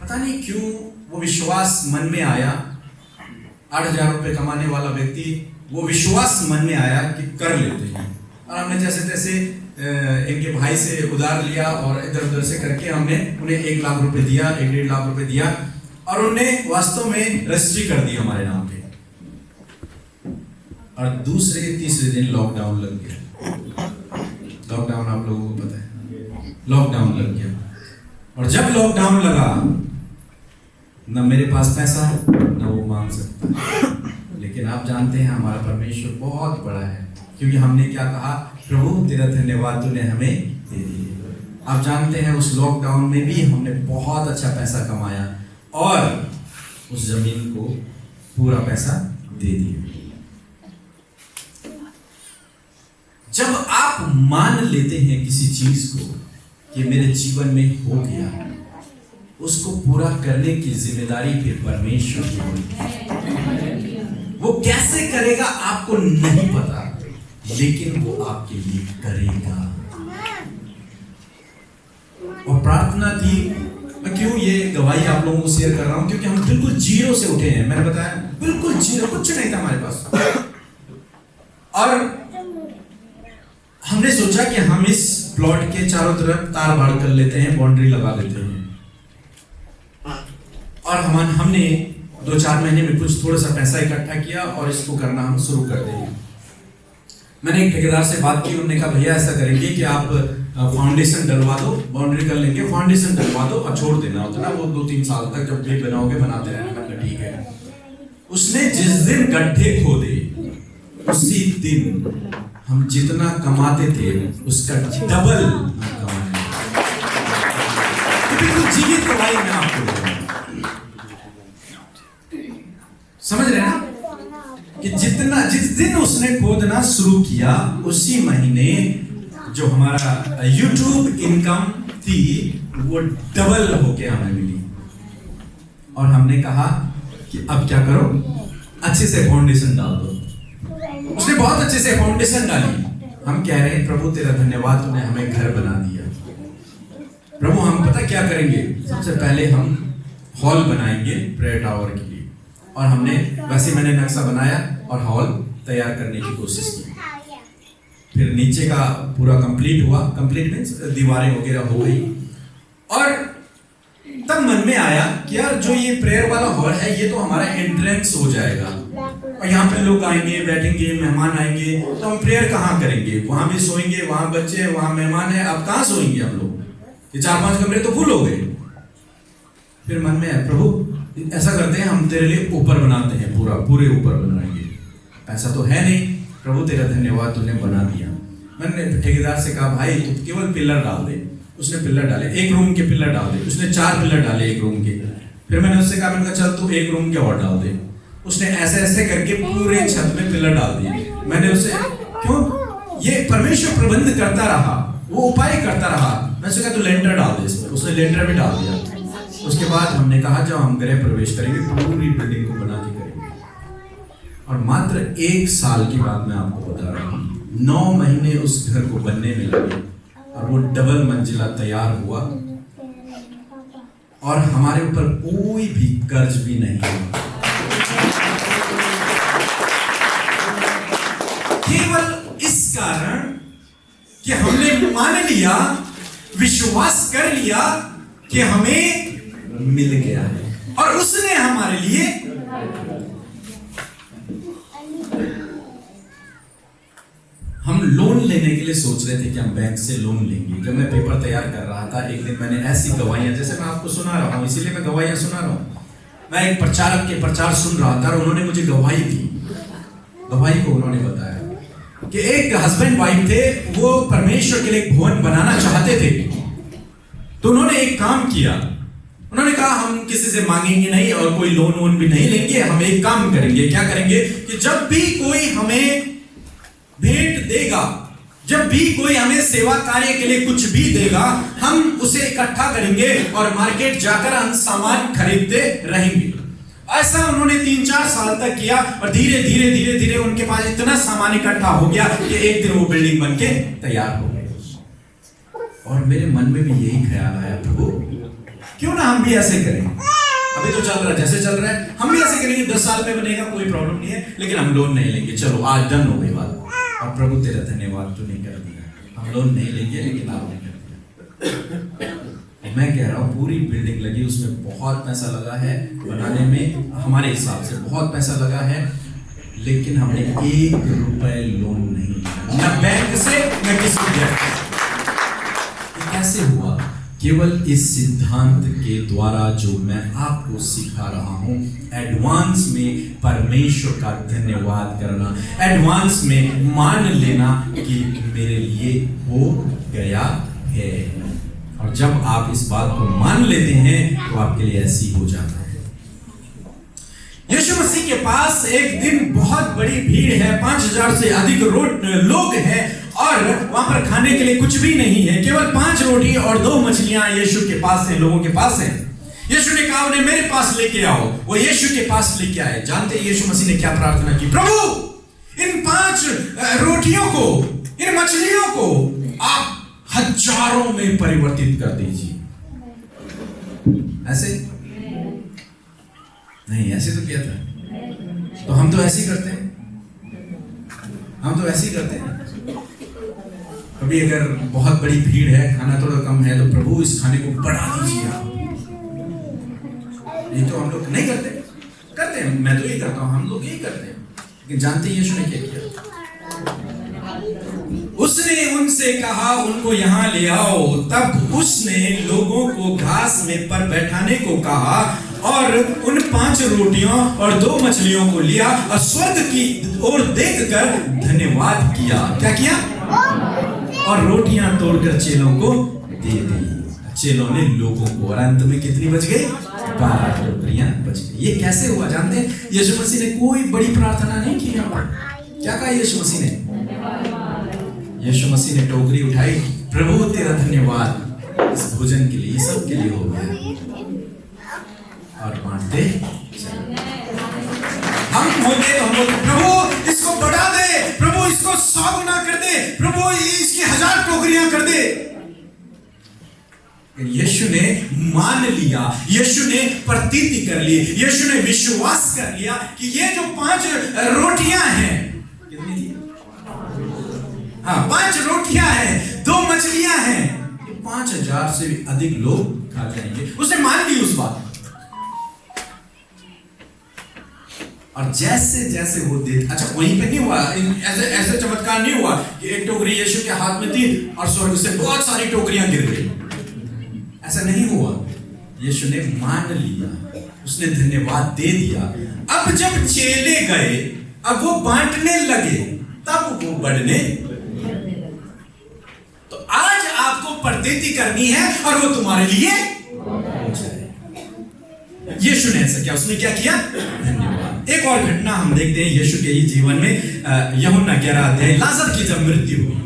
[SPEAKER 2] पता नहीं क्यों वो विश्वास मन में आया, 8,000 रुपए कमाने वाला व्यक्ति, वो विश्वास मन में आया कि कर लेते हैं। और हमने जैसे तैसे इनके भाई से उधार लिया और इधर उधर से करके हमने उन्हें 1 लाख रुपए दिया, 1-1.5 लाख रुपए दिया और उन्हें वास्तव में रजिस्ट्री कर दी हमारे नाम पे। और दूसरे तीसरे दिन लॉकडाउन लग गया। लॉकडाउन आप लोगों को पता है, लॉकडाउन लग गया। और जब लॉकडाउन लगा, न मेरे पास पैसा न वो मांग सकता, लेकिन आप जानते हैं हमारा परमेश्वर बहुत बड़ा है, क्योंकि हमने क्या कहा, प्रभु तेरा धन्यवाद तूने हमें दे दिया। आप जानते हैं उस लॉकडाउन में भी हमने बहुत अच्छा पैसा कमाया और उस जमीन को पूरा पैसा दे दिया। जब आप मान लेते हैं किसी चीज को कि मेरे जीवन में हो गया, उसको पूरा करने की जिम्मेदारी फिर परमेश्वर की होती है। वो कैसे करेगा आपको नहीं पता, लेकिन वो आपके लिए करेगा। और प्रार्थना थी, मैं क्यों ये गवाही आप लोगों को शेयर कर रहा हूं, क्योंकि हम बिल्कुल जीरो से उठे हैं। मैंने बताया बिल्कुल जीरो, कुछ नहीं था हमारे पास। और हमने सोचा कि हम इस प्लॉट के चारों तरफ तार बाड़ कर लेते हैं, बाउंड्री लगा लेते हैं। और हमने 2-4 महीने में कुछ थोड़ा सा पैसा इकट्ठा किया और इसको करना हम शुरू कर देंगे। मैंने एक ठेकेदार से बात की, उन्होंने कहा भैया ऐसा करेंगे कि आप फाउंडेशन डलवा दो, बाउंड्री कर लेंगे, फाउंडेशन डलवा दो और छोड़ देना होता ना, वो 2-3 साल तक जब भी बनाओगे बनाते रहना। मैंने ठीक है। उसने जिस दिन गड्ढे खोदे उसी दिन हम जितना कमाते थे उसका डबल कमाने। बिल्कुल जीवित गवाही मैं आपको समझ रहे हैं कि जिस दिन उसने खोदना शुरू किया उसी महीने जो हमारा YouTube इनकम थी वो डबल होके हमें मिली। और हमने कहा कि अब क्या करो, अच्छे से फाउंडेशन डाल दो। उसने बहुत अच्छे से फाउंडेशन डाली। हम कह रहे हैं प्रभु तेरा धन्यवाद, तूने हमें घर बना दिया। प्रभु हम पता क्या करेंगे, सबसे पहले हम हॉल बनाएंगे प्रेयर टावर के लिए। और हमने वैसे मैंने नक्शा बनाया और हॉल तैयार करने की कोशिश की। फिर नीचे का पूरा कंप्लीट हुआ, कंप्लीट मींस दीवारें वगैरह हो गई। और तब मन में आया कि यार जो ये प्रेयर वाला हॉल है ये तो हमारा एंट्रेंस हो जाएगा और यहाँ पे लोग आएंगे, बैठेंगे, मेहमान आएंगे, तो हम प्रेयर कहाँ करेंगे? वहां भी सोएंगे, वहां बच्चे हैं, वहां मेहमान है, अब कहाँ सोएंगे हम लोग? ये 4-5 कमरे तो फुल हो गए। फिर मन में आया प्रभु ऐसा करते हैं, हम तेरे लिए ऊपर बनाते हैं, पूरे ऊपर बनाएंगे। पैसा तो है नहीं, प्रभु तेरा धन्यवाद तूने बना दिया। मैंने ठेकेदार से कहा भाई तू केवल पिलर डाल दे। उसने पिलर डाले, 1 रूम के पिलर डाल दे। उसने 4 पिलर डाले 1 रूम के। फिर मैंने उससे कहा, मैंने कहा चल तू 1 रूम के और डाल दे। उसने ऐसे ऐसे करके पूरे छत में पिलर डाल दिए। मैंने उससे क्यों, ये परमेश्वर प्रबंध करता रहा, वो उपाय करता रहा। मैं उससे कहा तू लेंटर डाल दे इसमें। उसने लेंटर भी डाल दिया। उसके बाद हमने कहा जब हम गृह प्रवेश करेंगे पूरी बिल्डिंग को बना के करेंगे। और मात्र 1 साल की बात मैं आपको बता रहा हूँ, 9 महीने उस घर को बनने में लगे और वो डबल मंजिला तैयार हुआ और हमारे ऊपर कोई भी कर्ज भी नहीं हुआ। केवल इस कारण कि हमने मान लिया, विश्वास कर लिया कि हमें मिल गया है और उसने हमारे लिए हम लोन लेने के लिए सोच रहे थे कि हम बैंक से लोन लेंगे। जब मैं पेपर तैयार कर रहा था एक दिन मैंने ऐसी गवाहियां, जैसे मैं आपको सुना रहा हूं इसीलिए मैं गवाहियां सुना रहा हूं। मैं एक प्रचारक के प्रचार सुन रहा था और उन्होंने मुझे गवाही दी। गवाही को उन्होंने बताया कि एक हस्बैंड वाइफ थे, वो परमेश्वर के लिए एक भवन बनाना चाहते थे। तो उन्होंने एक काम किया, उन्होंने कहा हम किसी से मांगेंगे नहीं और कोई लोन वोन भी नहीं लेंगे। हम एक काम करेंगे, क्या करेंगे कि जब भी कोई हमें भेंट देगा, जब भी कोई हमें सेवा कार्य के लिए कुछ भी देगा, हम उसे इकट्ठा करेंगे और मार्केट जाकर हम सामान खरीदते रहेंगे। ऐसा उन्होंने 3-4 साल तक किया और धीरे धीरे धीरे धीरे उनके पास इतना सामान इकट्ठा हो गया कि एक दिन वो बिल्डिंग बनके तैयार हो गई। और मेरे मन में भी यही ख्याल आया, प्रभु क्यों ना हम भी ऐसे करें। अभी तो चल रहा है जैसे चल रहा है, हम भी ऐसे करेंगे। 10 साल में बनेगा, कोई प्रॉब्लम नहीं है, लेकिन हम लोन नहीं लेंगे। चलो आज डन हो गई बात। और प्रभु तेरा धन्यवाद तूने कर दिया। हम लोन नहीं लेंगे, लेकिन आपने कर दिया। मैं कह रहा हूँ पूरी बिल्डिंग लगी, उसमें बहुत पैसा लगा है बनाने में, हमारे हिसाब से बहुत पैसा लगा है, लेकिन हमने 1 रुपए लोन नहीं लिया, न बैंक से न किसी बैंक से। कैसे हुआ? केवल इस सिद्धांत के द्वारा जो मैं आपको सिखा रहा हूं, एडवांस में परमेश्वर का धन्यवाद करना, एडवांस में मान लेना कि मेरे लिए हो गया है। और जब आप इस बात को मान लेते हैं तो आपके लिए ऐसी हो जाता है। यीशु मसीह के पास एक दिन बहुत बड़ी भीड़ है, 5000 से अधिक लोग हैं और वहां पर खाने के लिए कुछ भी नहीं है, केवल 5 रोटी और 2 मछलियां यीशु के पास है, लोगों के पास है। यीशु ने कहा उन्हें मेरे पास लेके आओ, वो यीशु के पास लेके आए। जानते हैं यीशु मसीह ने क्या प्रार्थना की? प्रभु इन 5 रोटियों को, इन मछलियों को आप हजारों में परिवर्तित कर दीजिए। ऐसे नहीं, ऐसे तो किया था, तो हम तो ऐसे ही करते हैं, हम तो ऐसे ही करते हैं। कभी अगर बहुत बड़ी भीड़ है, खाना थोड़ा कम है, तो प्रभु इस खाने को बढ़ा दीजिए आप। ये तो हम लोग नहीं करते, करते हैं, मैं तो ये करता हूं, हम लोग यही करते हैं। लेकिन जानते हैं यीशु ने क्या किया? उसने उनसे कहा उनको यहां ले आओ। तब उसने लोगों को घास में पर बैठाने को कहा और उन 5 रोटियों और 2 मछलियों को लिया और स्वर्ग की ओर देखकर धन्यवाद किया। क्या किया? और रोटियां तोड़कर चेलों को दे दी। चेलों ने लोगों को, और अंत में कितनी बच गई? 12 टोकरियां बच गई। ये कैसे हुआ जानते हैं? यीशु मसीह ने कोई बड़ी प्रार्थना नहीं की। क्या कहा यीशु मसीह ने? यीशु मसीह ने टोकरी उठाई, प्रभु तेरा धन्यवाद इस भोजन के लिए, सब के लिए हो गया, और बांटते। हम होंगे तो हम बोलते प्रभु इसको बढ़ा दे, प्रभु इसको 100 गुना कर दे, प्रभु इसकी 1000 टोकरियां कर दे। यीशु ने मान लिया, यीशु ने प्रतीति कर ली, यीशु ने विश्वास कर लिया कि ये जो 5 रोटियां हैं, कितनी थी? हाँ, 5 रोटियां हैं, 2 मछलियां हैं, 5000 से भी अधिक लोग खा जाएंगे। उसने मान ली उस बात। और जैसे जैसे वो दे, अच्छा वहीं पे नहीं हुआ, ऐसे चमत्कार नहीं हुआ कि एक टोकरी यीशु के हाथ में थी और स्वर्ग से बहुत सारी टोकरियां गिर गई। ऐसा नहीं हुआ। यीशु ने मान लिया, उसने धन्यवाद दे दिया। अब जब चेले गए, अब वो बांटने लगे, तब वो बढ़ने। तो आज आपको प्रतीति करनी है और वो तुम्हारे लिए हो जाए। यीशु ने ऐसा किया, उसने क्या किया? धन्यवाद। एक और घटना हम देखते हैं यीशु के ही जीवन में, यूहन्ना 11 अध्याय, लाजर की जब मृत्यु हुई,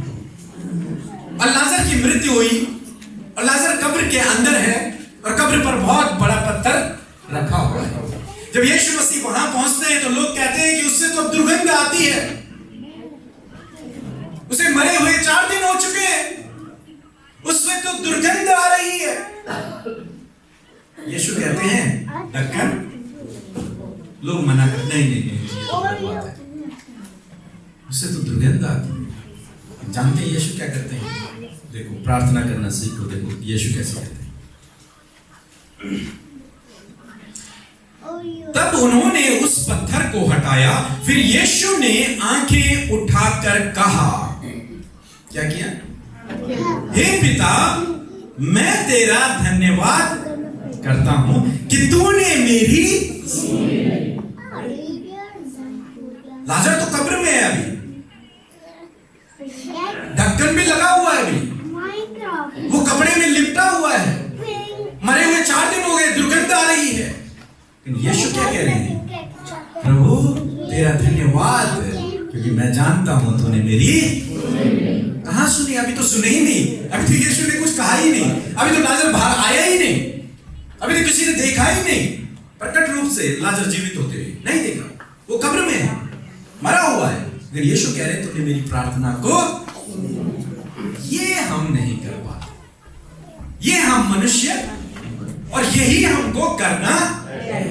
[SPEAKER 2] और लाजर की मृत्यु हुई और लाजर कब्र के अंदर है और कब्र पर बहुत बड़ा पत्थर रखा हुआ है। जब यीशु मसीह वहां पहुंचते हैं तो लोग कहते हैं कि उससे तो दुर्गंध आती है, उसे मरे हुए 4 दिन हो चुके हैं, उसमें तो दुर्गंध आ रही है। यीशु कहते हैं ढक्कन, लोग मना कर, नहीं, उससे तो दुर्गंध आती है। जानते हैं यीशु क्या करते हैं? देखो, प्रार्थना करना सीखो। देखो यीशु कैसे कहते हैं। तब उन्होंने उस पत्थर को हटाया, फिर यीशु ने आंखें उठाकर कहा, क्या किया? हे पिता, मैं तेरा धन्यवाद करता हूं कि तूने मेरी, लाजर तो कब्र में है अभी, ढक्कन भी लगा हुआ है अभी, वो कपड़े में लिपटा हुआ है, मरे हुए 4 दिन हो गए, दुर्गंध आ रही है। यीशु क्या कह रहे हैं? प्रभु तेरा धन्यवाद, क्योंकि मैं जानता हूं तूने मेरी कहां सुनी। अभी तो सुने ही नहीं, अभी तो यीशु ने कुछ कहा ही नहीं, अभी तो लाजर बाहर आया ही नहीं, अभी तो किसी ने देखा ही नहीं प्रकट रूप से लाजर जीवित होते हुए, नहीं देखा, वो कब्र में है, मरा हुआ है। लेकिन यीशु कह रहे तूने मेरी प्रार्थना को, ये हम नहीं कर पाते, ये हम मनुष्य, और यही हमको करना है।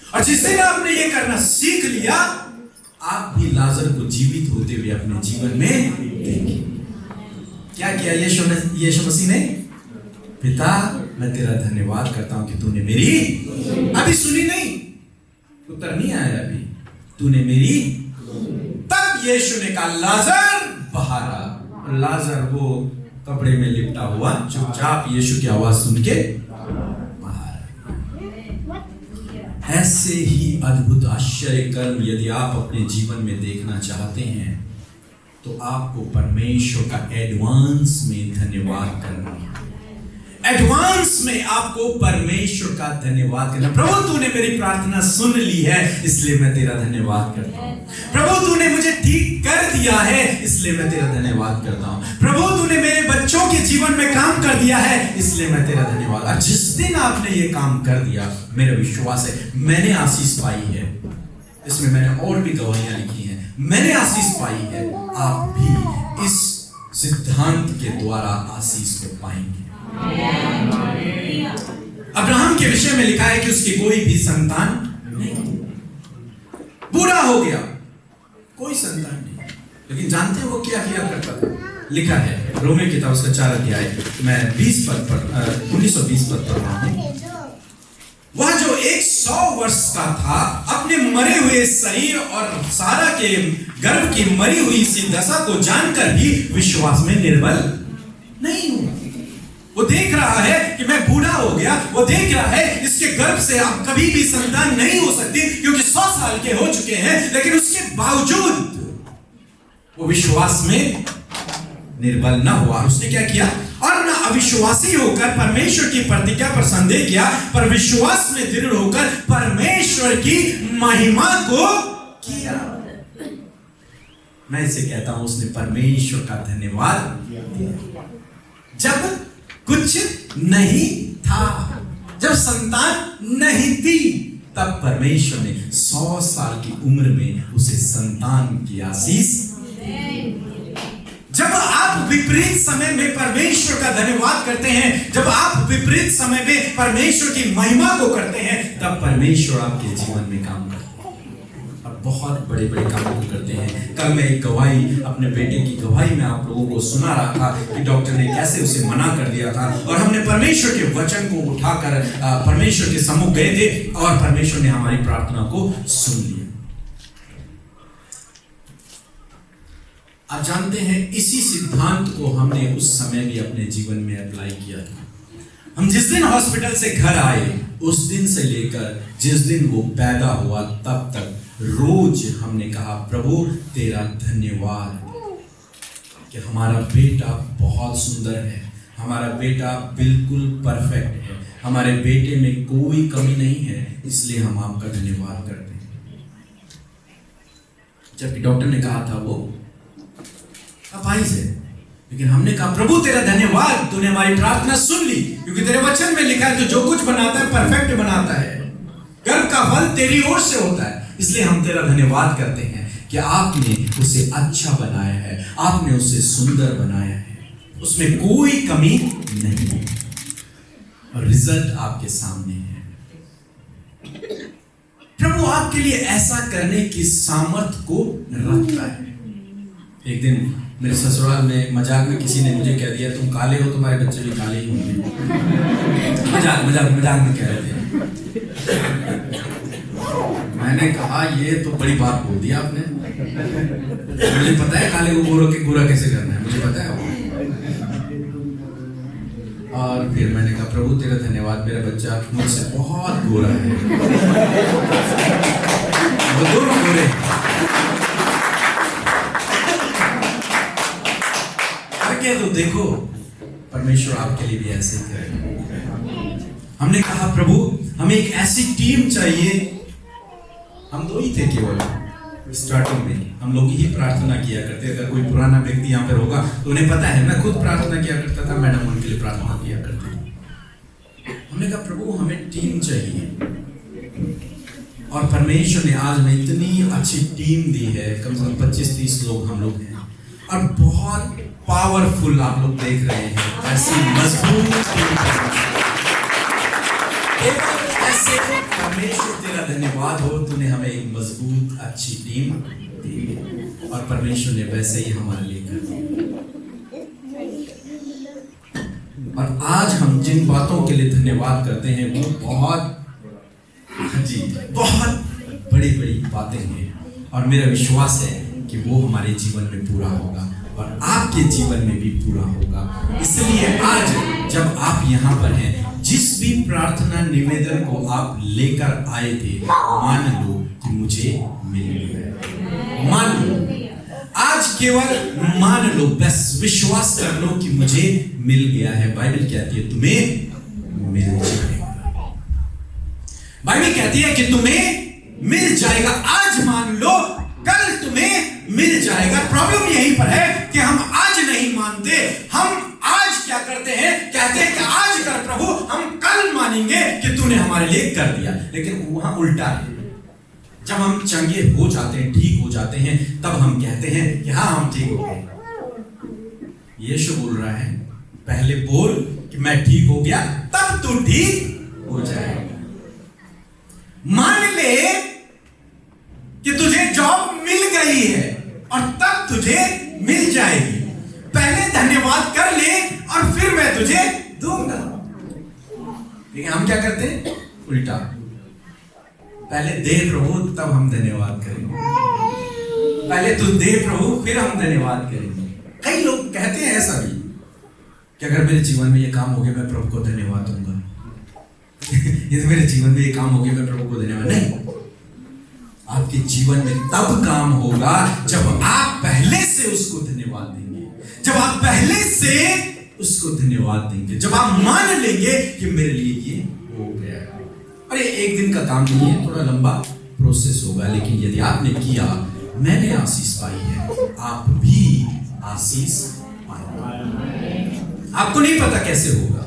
[SPEAKER 2] और जिस दिन आपने ये करना सीख लिया, आप भी लाजर को जीवित होते हुए अपने जीवन में देखेंगे। क्या किया यीशु मसीह ने? पिता मैं तेरा धन्यवाद करता हूं कि तूने मेरी, अभी सुनी नहीं, उत्तर नहीं आया अभी, तूने मेरी। तब यीशु ने कहा लाजर बाहर आ। और लाजर वो कपड़े में लिपटा हुआ चुपचाप यीशु की आवाज सुन के बाहर। ऐसे ही अद्भुत आश्चर्य कर्म यदि आप अपने जीवन में देखना चाहते हैं तो आपको परमेश्वर का एडवांस में धन्यवाद करना है। एडवांस में आपको परमेश्वर का धन्यवाद करना। प्रभु तूने मेरी प्रार्थना सुन ली है इसलिए मैं तेरा धन्यवाद करता हूं। प्रभु तूने मुझे ठीक कर दिया है इसलिए मैं तेरा धन्यवाद करता हूं। प्रभु तूने मेरे बच्चों के जीवन में काम कर दिया है इसलिए मैं तेरा धन्यवाद। और जिस दिन आपने ये काम कर दिया मेरा विश्वास है मैंने आशीष पाई है। इसमें मैंने और भी गवाहियां लिखी हैं, मैंने आशीष पाई है, आप भी इस सिद्धांत के द्वारा आशीष को पाएंगे। अब्राहम के विषय में लिखा है कि उसकी कोई भी संतान नहीं, बूढ़ा हो गया, कोई संतान नहीं। लेकिन जानते हैं वो क्या किया करता था? लिखा है रोमी किताब उसका 4 अध्याय, मैं 19 पद पढ़ रहा हूं। वह जो 100 वर्ष का था अपने मरे हुए शरीर और सारा के गर्भ की मरी हुई सी दशा को जानकर भी विश्वास में निर्बल नहीं हुआ। वो देख रहा है कि मैं बूढ़ा हो गया, वो देख रहा है इसके गर्भ से अब कभी भी संतान नहीं हो सकती क्योंकि 100 साल के हो चुके हैं, लेकिन उसके बावजूद वो विश्वास में निर्बल न हुआ। उसने क्या किया? और न अविश्वासी होकर परमेश्वर की प्रतिज्ञा पर संदेह किया, पर विश्वास में दृढ़ होकर परमेश्वर की महिमा को किया। मैं इसे कहता हूं उसने परमेश्वर का धन्यवाद दिया। जब कुछ नहीं था, जब संतान नहीं थी, तब परमेश्वर ने 100 साल की उम्र में उसे संतान की आशीष। जब आप विपरीत समय में परमेश्वर का धन्यवाद करते हैं, जब आप विपरीत समय में परमेश्वर की महिमा को करते हैं, तब परमेश्वर आपके जीवन में काम करते हैं और बहुत बड़े बड़े कामों को करते हैं। कल मैं एक गवाही, अपने बेटे की गवाही में आप लोगों को सुना रहा था कि डॉक्टर ने कैसे उसे मना कर दिया था और हमने परमेश्वर के वचन को उठाकर परमेश्वर के सम्मुख गए थे और परमेश्वर ने हमारी प्रार्थना को सुन लिया। आप जानते हैं इसी सिद्धांत को हमने उस समय भी अपने जीवन में अप्लाई किया था। हम जिस दिन हॉस्पिटल से घर आए उस दिन से लेकर जिस दिन वो पैदा हुआ तब तक रोज हमने कहा प्रभु तेरा धन्यवाद कि हमारा बेटा बहुत सुंदर है, हमारा बेटा बिल्कुल परफेक्ट है, हमारे बेटे में कोई कमी नहीं है, इसलिए हम आपका धन्यवाद करते हैं। जबकि डॉक्टर ने कहा था वो अपाहिज है, लेकिन हमने कहा प्रभु तेरा धन्यवाद, तूने हमारी प्रार्थना सुन ली, क्योंकि तेरे वचन में लिखा है तो जो कुछ बनाता है परफेक्ट बनाता है, गर्भ का फल तेरी ओर से होता है। इसलिए हम तेरा धन्यवाद करते हैं कि आपने उसे अच्छा बनाया है, आपने उसे सुंदर बनाया है, उसमें कोई कमी नहीं है और रिजल्ट आपके सामने है। प्रभु आपके लिए ऐसा करने की सामर्थ को रखता है। एक दिन मेरे ससुराल में मजाक में किसी ने मुझे कह दिया तुम काले हो, तुम्हारे बच्चे भी काले ही होंगे। मजाक में कह रहे थे। मैंने कहा ये तो बड़ी बात बोल दी आपने, मुझे पता है काले को गोरा कैसे करना है, मुझे पता है वो। और फिर मैंने कहा प्रभु तेरा धन्यवाद, मेरा बच्चा मुझसे बहुत गोरा है, वो दोनों गोरे। तो देखो परमेश्वर आपके लिए भी ऐसे ही करेगा। हमने कहा प्रभु हमें एक ऐसी टीम चाहिए। हम दो ही थे केवल स्टार्टिंग में, हम लोग ही प्रार्थना किया करते। अगर कोई पुराना व्यक्ति यहाँ पर होगा तो उन्हें पता है, मैं खुद प्रार्थना किया करता था, मैडम उनके लिए प्रार्थना किया करती थी। हमने कहा प्रभु हमें टीम चाहिए और परमेश्वर ने आज हमें इतनी अच्छी टीम दी है, कम से कम 25-30 लोग हम लोग हैं और बहुत पावरफुल आप लोग देख रहे हैं। ऐसी मजबूत ऐसे परमेश्वर तेरा धन्यवाद हो, तूने हमें एक मजबूत अच्छी टीम दी और परमेश्वर ने वैसे ही हमारे लिए कर दिया। आज हम जिन बातों के लिए धन्यवाद करते हैं वो बहुत बड़ी बड़ी बातें हैं, और मेरा विश्वास है कि वो हमारे जीवन में पूरा होगा और आपके जीवन में भी पूरा होगा। इसलिए आज जब आप यहाँ पर हैं, जिस भी प्रार्थना निवेदन को आप लेकर आए थे, मान लो कि मुझे मिल गया। मान लो, आज केवल मान लो, बस विश्वास कर लो कि मुझे मिल गया है। बाइबल कहती है तुम्हें मिल जाएगा। बाइबल कहती है कि तुम्हें मिल जाएगा। आज मान लो, कल तुम्हें मिल जाएगा। प्रॉब्लम यहीं पर है कि हम आज नहीं मानते। हम आज क्या करते हैं, कहते हैं कि आज कर प्रभु, हम कल मानेंगे कि तूने हमारे लिए कर दिया। लेकिन वहां उल्टा है। जब हम चंगे हो जाते हैं, ठीक हो जाते हैं, तब हम कहते हैं कि हाँ हम ठीक हो गए। यीशु बोल रहा है, पहले बोल कि मैं ठीक हो गया, तब तू ठीक हो जाएगा। मान ले कि तुझे जॉब मिल गई है और तब तुझे मिल जाएगी। पहले धन्यवाद कर ले और फिर मैं तुझे दूंगा। लेकिन हम क्या करते हैं, उल्टा। पहले दे प्रभु, तब हम धन्यवाद करेंगे। पहले तू दे प्रभु, फिर हम धन्यवाद करेंगे। कई लोग कहते हैं ऐसा भी कि अगर मेरे जीवन में ये काम हो गया, मैं प्रभु को धन्यवाद दूंगा। यदि मेरे जीवन में ये काम हो गया, मैं प्रभु को धन्यवाद नहीं। आपके जीवन में तब काम होगा जब आप पहले से उसको धन्यवाद देंगे, जब आप पहले से उसको धन्यवाद देंगे, जब आप मान लेंगे कि मेरे लिए ये हो गया। और ये एक दिन का काम नहीं है, थोड़ा लंबा प्रोसेस होगा। लेकिन यदि आपने किया, मैंने आशीष पाई है, आप भी आशीष पाएंगे। आपको नहीं पता कैसे होगा।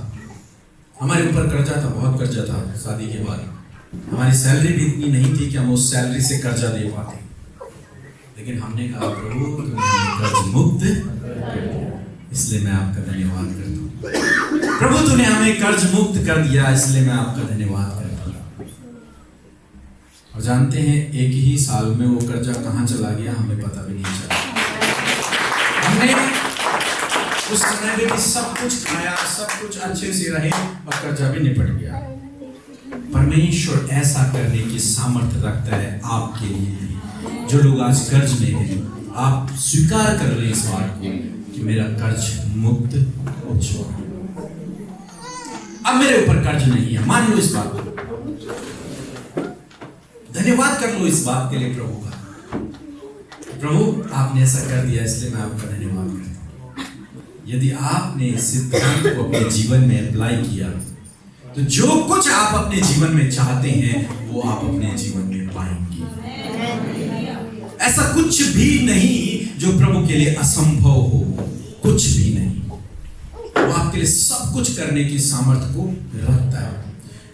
[SPEAKER 2] हमारे ऊपर कर्जा था, बहुत कर्जा था शादी के बाद। हमारी सैलरी भी इतनी नहीं थी कि हम उस सैलरी से कर्जा दे पाते। लेकिन हमने कहा प्रभु तुमने कर्ज मुक्त कर दिया, इसलिए मैं आपका धन्यवाद करता हूँ। प्रभु तूने हमें कर्ज मुक्त कर दिया, इसलिए मैं आपका धन्यवाद करता हूँ। और जानते हैं, एक ही साल में वो कर्जा कहाँ चला गया हमें पता भी नहीं चला। हमने उस समय में भी सब कुछ खाया, सब कुछ अच्छे से रहे और कर्जा भी निपट गया। परमेश्वर ऐसा करने की सामर्थ्य रखता है आपके लिए। जो लोग आज कर्ज में हैं, आप स्वीकार कर लें इस बात को कि मेरा कर्ज मुक्त हो चुका, अब मेरे ऊपर कर्ज नहीं है। मान लो इस बात को, धन्यवाद कर लो इस बात के लिए प्रभु का। प्रभु आपने ऐसा कर दिया, इसलिए मैं आपका धन्यवाद करता हूँ। यदि आपने इस सिद्धांत को अपने जीवन में अप्लाई किया, तो जो कुछ आप अपने जीवन में चाहते हैं वो आप अपने जीवन में पाएंगे। ऐसा कुछ भी नहीं जो प्रभु के लिए असंभव हो, कुछ भी नहीं। वो आपके लिए सब कुछ करने की सामर्थ्य को रखता है।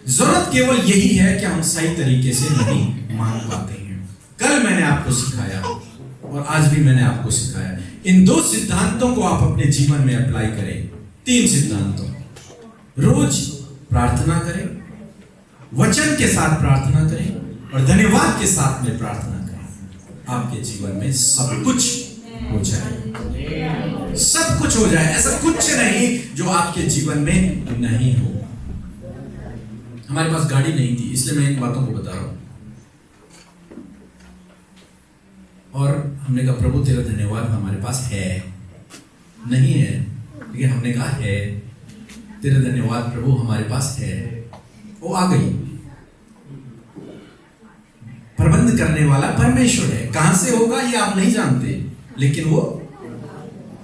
[SPEAKER 2] जरूरत केवल यही है कि हम सही तरीके से नहीं मान पाते हैं। कल मैंने आपको सिखाया और आज भी मैंने आपको सिखाया, इन दो सिद्धांतों को आप अपने जीवन में अप्लाई करें। 3 सिद्धांतों, रोज प्रार्थना करें, वचन के साथ प्रार्थना करें और धन्यवाद के साथ में प्रार्थना करें। आपके जीवन में सब कुछ हो जाए, सब कुछ हो जाए। ऐसा कुछ नहीं जो आपके जीवन में नहीं हो। हमारे पास गाड़ी नहीं थी, इसलिए मैं इन बातों को बता रहा हूं। और हमने कहा प्रभु तेरा धन्यवाद, हमारे पास है नहीं है, लेकिन हमने कहा है तेरा धन्यवाद प्रभु, हमारे पास है। वो आ गई। प्रबंध करने वाला परमेश्वर है। कहां से होगा ये आप नहीं जानते, लेकिन वो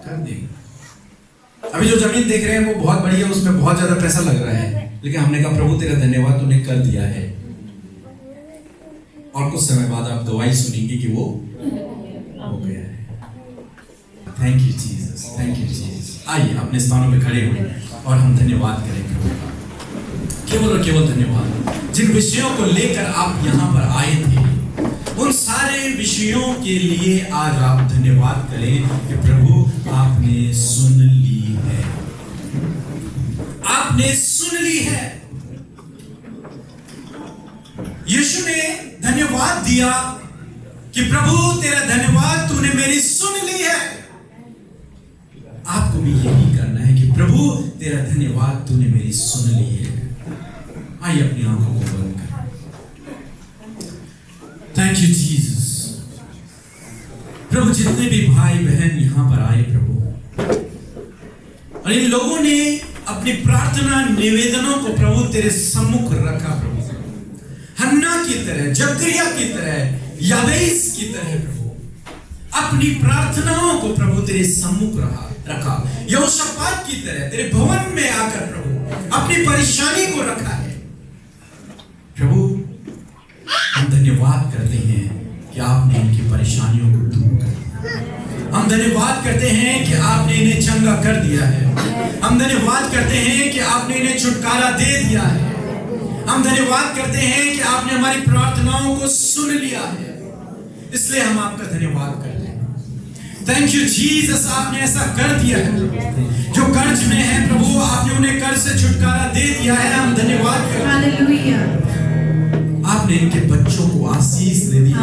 [SPEAKER 2] कर देगा। अभी जो जमीन देख रहे हैं वो बहुत बड़ी है, उसमें बहुत ज्यादा पैसा लग रहा है, लेकिन हमने कहा प्रभु तेरा धन्यवाद, तूने कर दिया है। और कुछ समय बाद आप दवाई सुनेंगे कि वो हो गया है। Thank you Jesus, thank you Jesus. आइए अपने स्थानों पे खड़े हुए और हम धन्यवाद करें प्रभु का, केवल और केवल धन्यवाद। जिन विषयों को लेकर आप यहाँ पर आए थे, उन सारे विषयों के लिए आज आप धन्यवाद करें कि प्रभु आपने सुन ली है, आपने सुन ली है। यीशु ने धन्यवाद दिया कि प्रभु तेरा धन्यवाद, तूने मेरी सुन ली है। आपको भी यही करना है कि कि प्रभु तेरा धन्यवाद, तूने मेरी सुन ली है। आइए अपनी आंखों को बंद करें। Thank you Jesus. प्रभु जितने भी भाई बहन यहां पर आए प्रभु, और इन लोगों ने अपनी प्रार्थना निवेदनों को प्रभु तेरे सम्मुख रखा प्रभु, हन्ना की तरह, जकरिया की तरह, याबेस की तरह प्रभु अपनी प्रार्थनाओं को प्रभु तेरे सम्मुख रखा। यहोशापात की तरह तेरे भवन में आकर प्रभु अपनी परेशानी को रखा है। प्रभु हम धन्यवाद करते हैं कि आपने इनकी परेशानियों को दूर कर दिया। हम धन्यवाद करते हैं कि आपने इन्हें चंगा कर दिया है। हम धन्यवाद करते हैं कि आपने इन्हें छुटकारा दे दिया है। हम धन्यवाद करते हैं कि आपने हमारी प्रार्थनाओं को सुन लिया है, इसलिए हम आपका धन्यवाद करते हैं। थैंक यू जीसस, आपने ऐसा कर दिया है। जो कर्ज में है प्रभु, आपने उन्हें कर्ज से छुटकारा दे दिया है। हम धन्यवाद करते हैं।
[SPEAKER 10] हालेलुया।
[SPEAKER 2] आपने इनके बच्चों को आशीष दे दी है।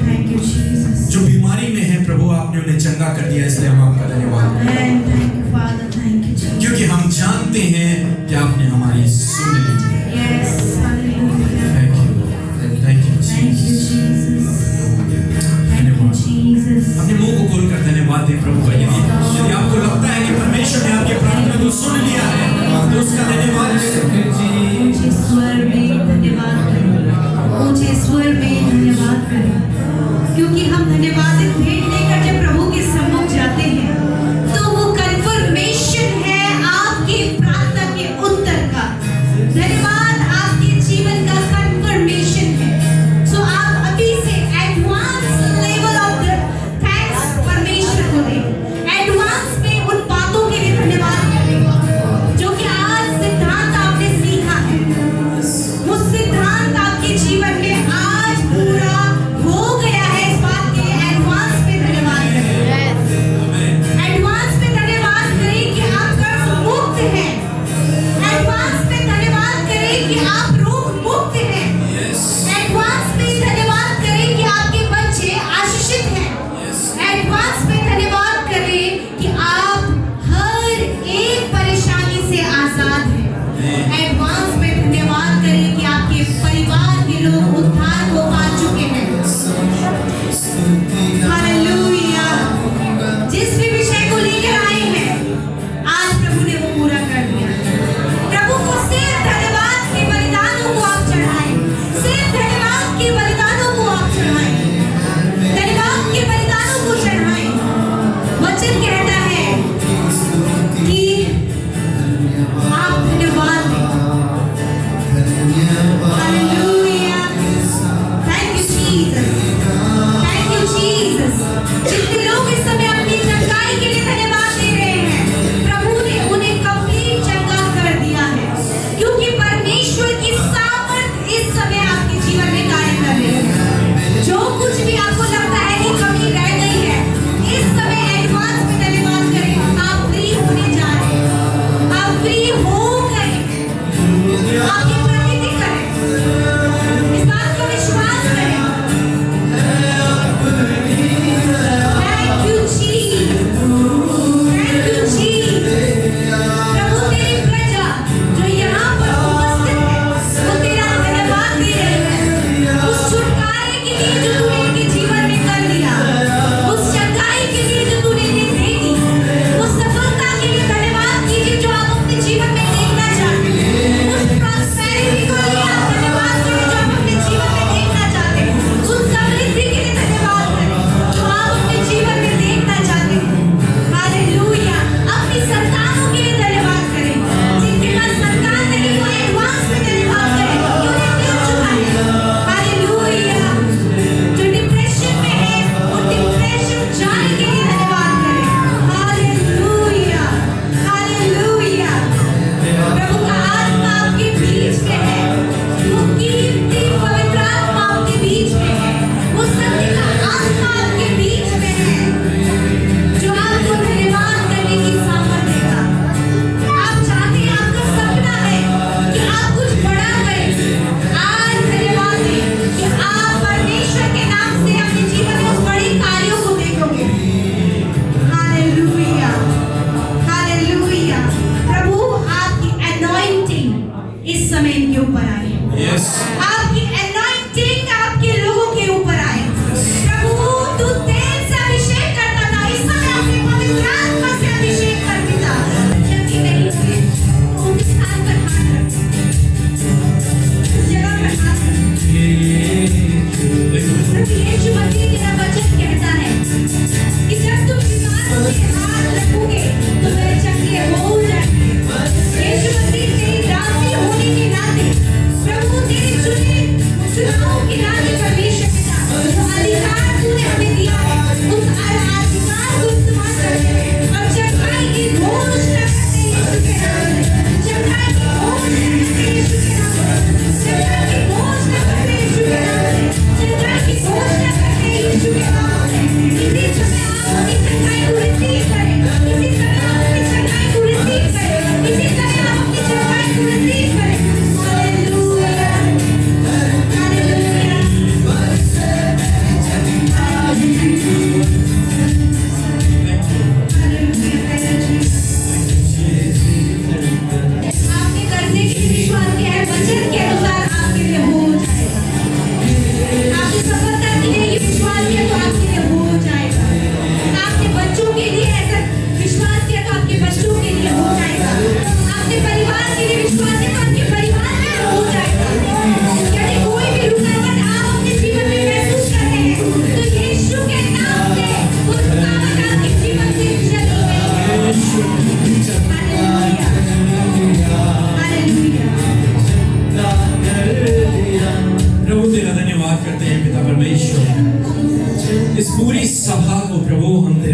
[SPEAKER 10] Thank you Jesus.
[SPEAKER 2] जो बीमारी में है प्रभु, आपने उन्हें चंगा कर दिया, इसलिए हम आपका धन्यवाद करते हैं।
[SPEAKER 10] Thank you father, thank you Jesus.
[SPEAKER 2] क्योंकि हम जानते हैं कि आपने हमारी सुन ली है।
[SPEAKER 10] Yes, hallelujah.
[SPEAKER 2] Thank you, thank you Jesus. धन्यवाद। अपने मुंह को खोलकर धन्यवाद दें प्रभु का। यदि आपको लगता है कि परमेश्वर ने आपकी प्रार्थना को सुन लिया है, तो उसका धन्यवाद
[SPEAKER 10] ऊंचे स्वर में धन्यवाद करें, ऊंचे स्वर में धन्यवाद करें, क्योंकि हम धन्यवादित भेंट लेकर जब प्रभु के सम्मुख जाते हैं तो वो कन्फर्मेशन है आपकी प्रार्थना के उत्तर का। धन्यवाद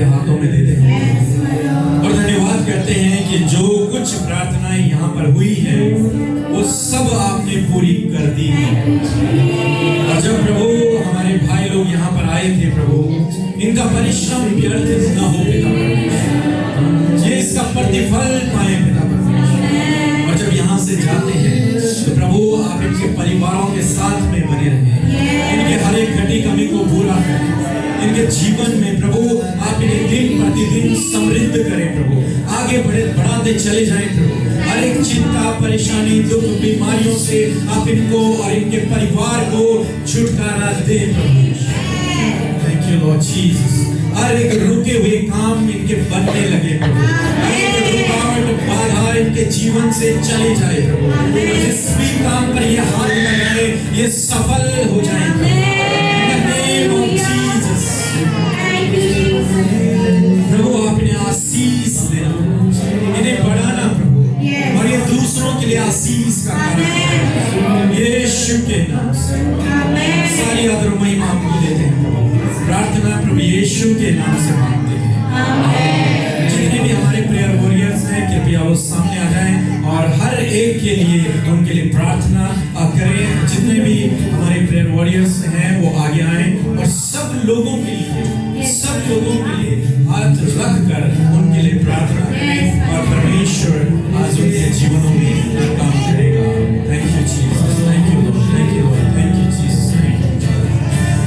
[SPEAKER 2] हाथों में देते हैं और धन्यवाद करते हैं कि जो कुछ प्रार्थनाएं यहाँ पर हुई है वो सब आपने पूरी कर दी है। और जब प्रभु हमारे भाई लोग यहाँ पर आए थे प्रभु, इनका परिश्रम व्यर्थ न हो पिता परमेश्वर, ये इसका प्रतिफल पाए पिता परमेश्वर। और जब यहाँ से जाते हैं तो प्रभु आप इनके परिवारों के साथ में बने रहे, इनके हर एक घटी कमी को पूरा करें, इनके जीवन में प्रभु आप इन्हें दिन प्रतिदिन समृद्ध करें प्रभु, आगे बढ़ाते चले जाएं प्रभु। हर एक चिंता, परेशानी, दुख, बीमारियों से आप इनको और इनके परिवार को छुटकारा दें प्रभु। Thank you Lord Jesus. हर एक रुके हुए काम इनके बनने लगे प्रभु, हर एक रुकावट, बाधा इनके जीवन से चले जाए प्रभु, और जिस भी काम पर ये हाथ लगाए ये सफल हो जाए प्रभु। प्रभु आप इन्हें आशीष देना, इन्हें बढ़ाना प्रभु, और ये दूसरों के लिए आशीष का कारण यीशु के नाम से सारी आदर और महिमा आपको देते हैं। प्रार्थना प्रभु यीशु के नाम से मांगते हैं। जितने भी हमारे प्रेयर वॉरियर्स हैं कृपया वो सामने आ जाएं और हर एक के लिए उनके लिए प्रार्थना करें। जितने भी हमारे प्रेयर वॉरियर्स हैं वो आगे आएं और सब लोगों के लिए हाथ रख कर उनके लिए प्रार्थना करें और परमेश्वर आज उनके जीवनों में काम करेगा। Thank you Jesus, thank you Lord, thank you Lord, thank you Jesus, thank you.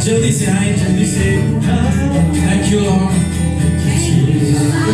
[SPEAKER 2] जल्दी से आए, जल्दी से। Thank you Lord, thank you Jesus.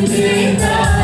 [SPEAKER 10] Sangeeta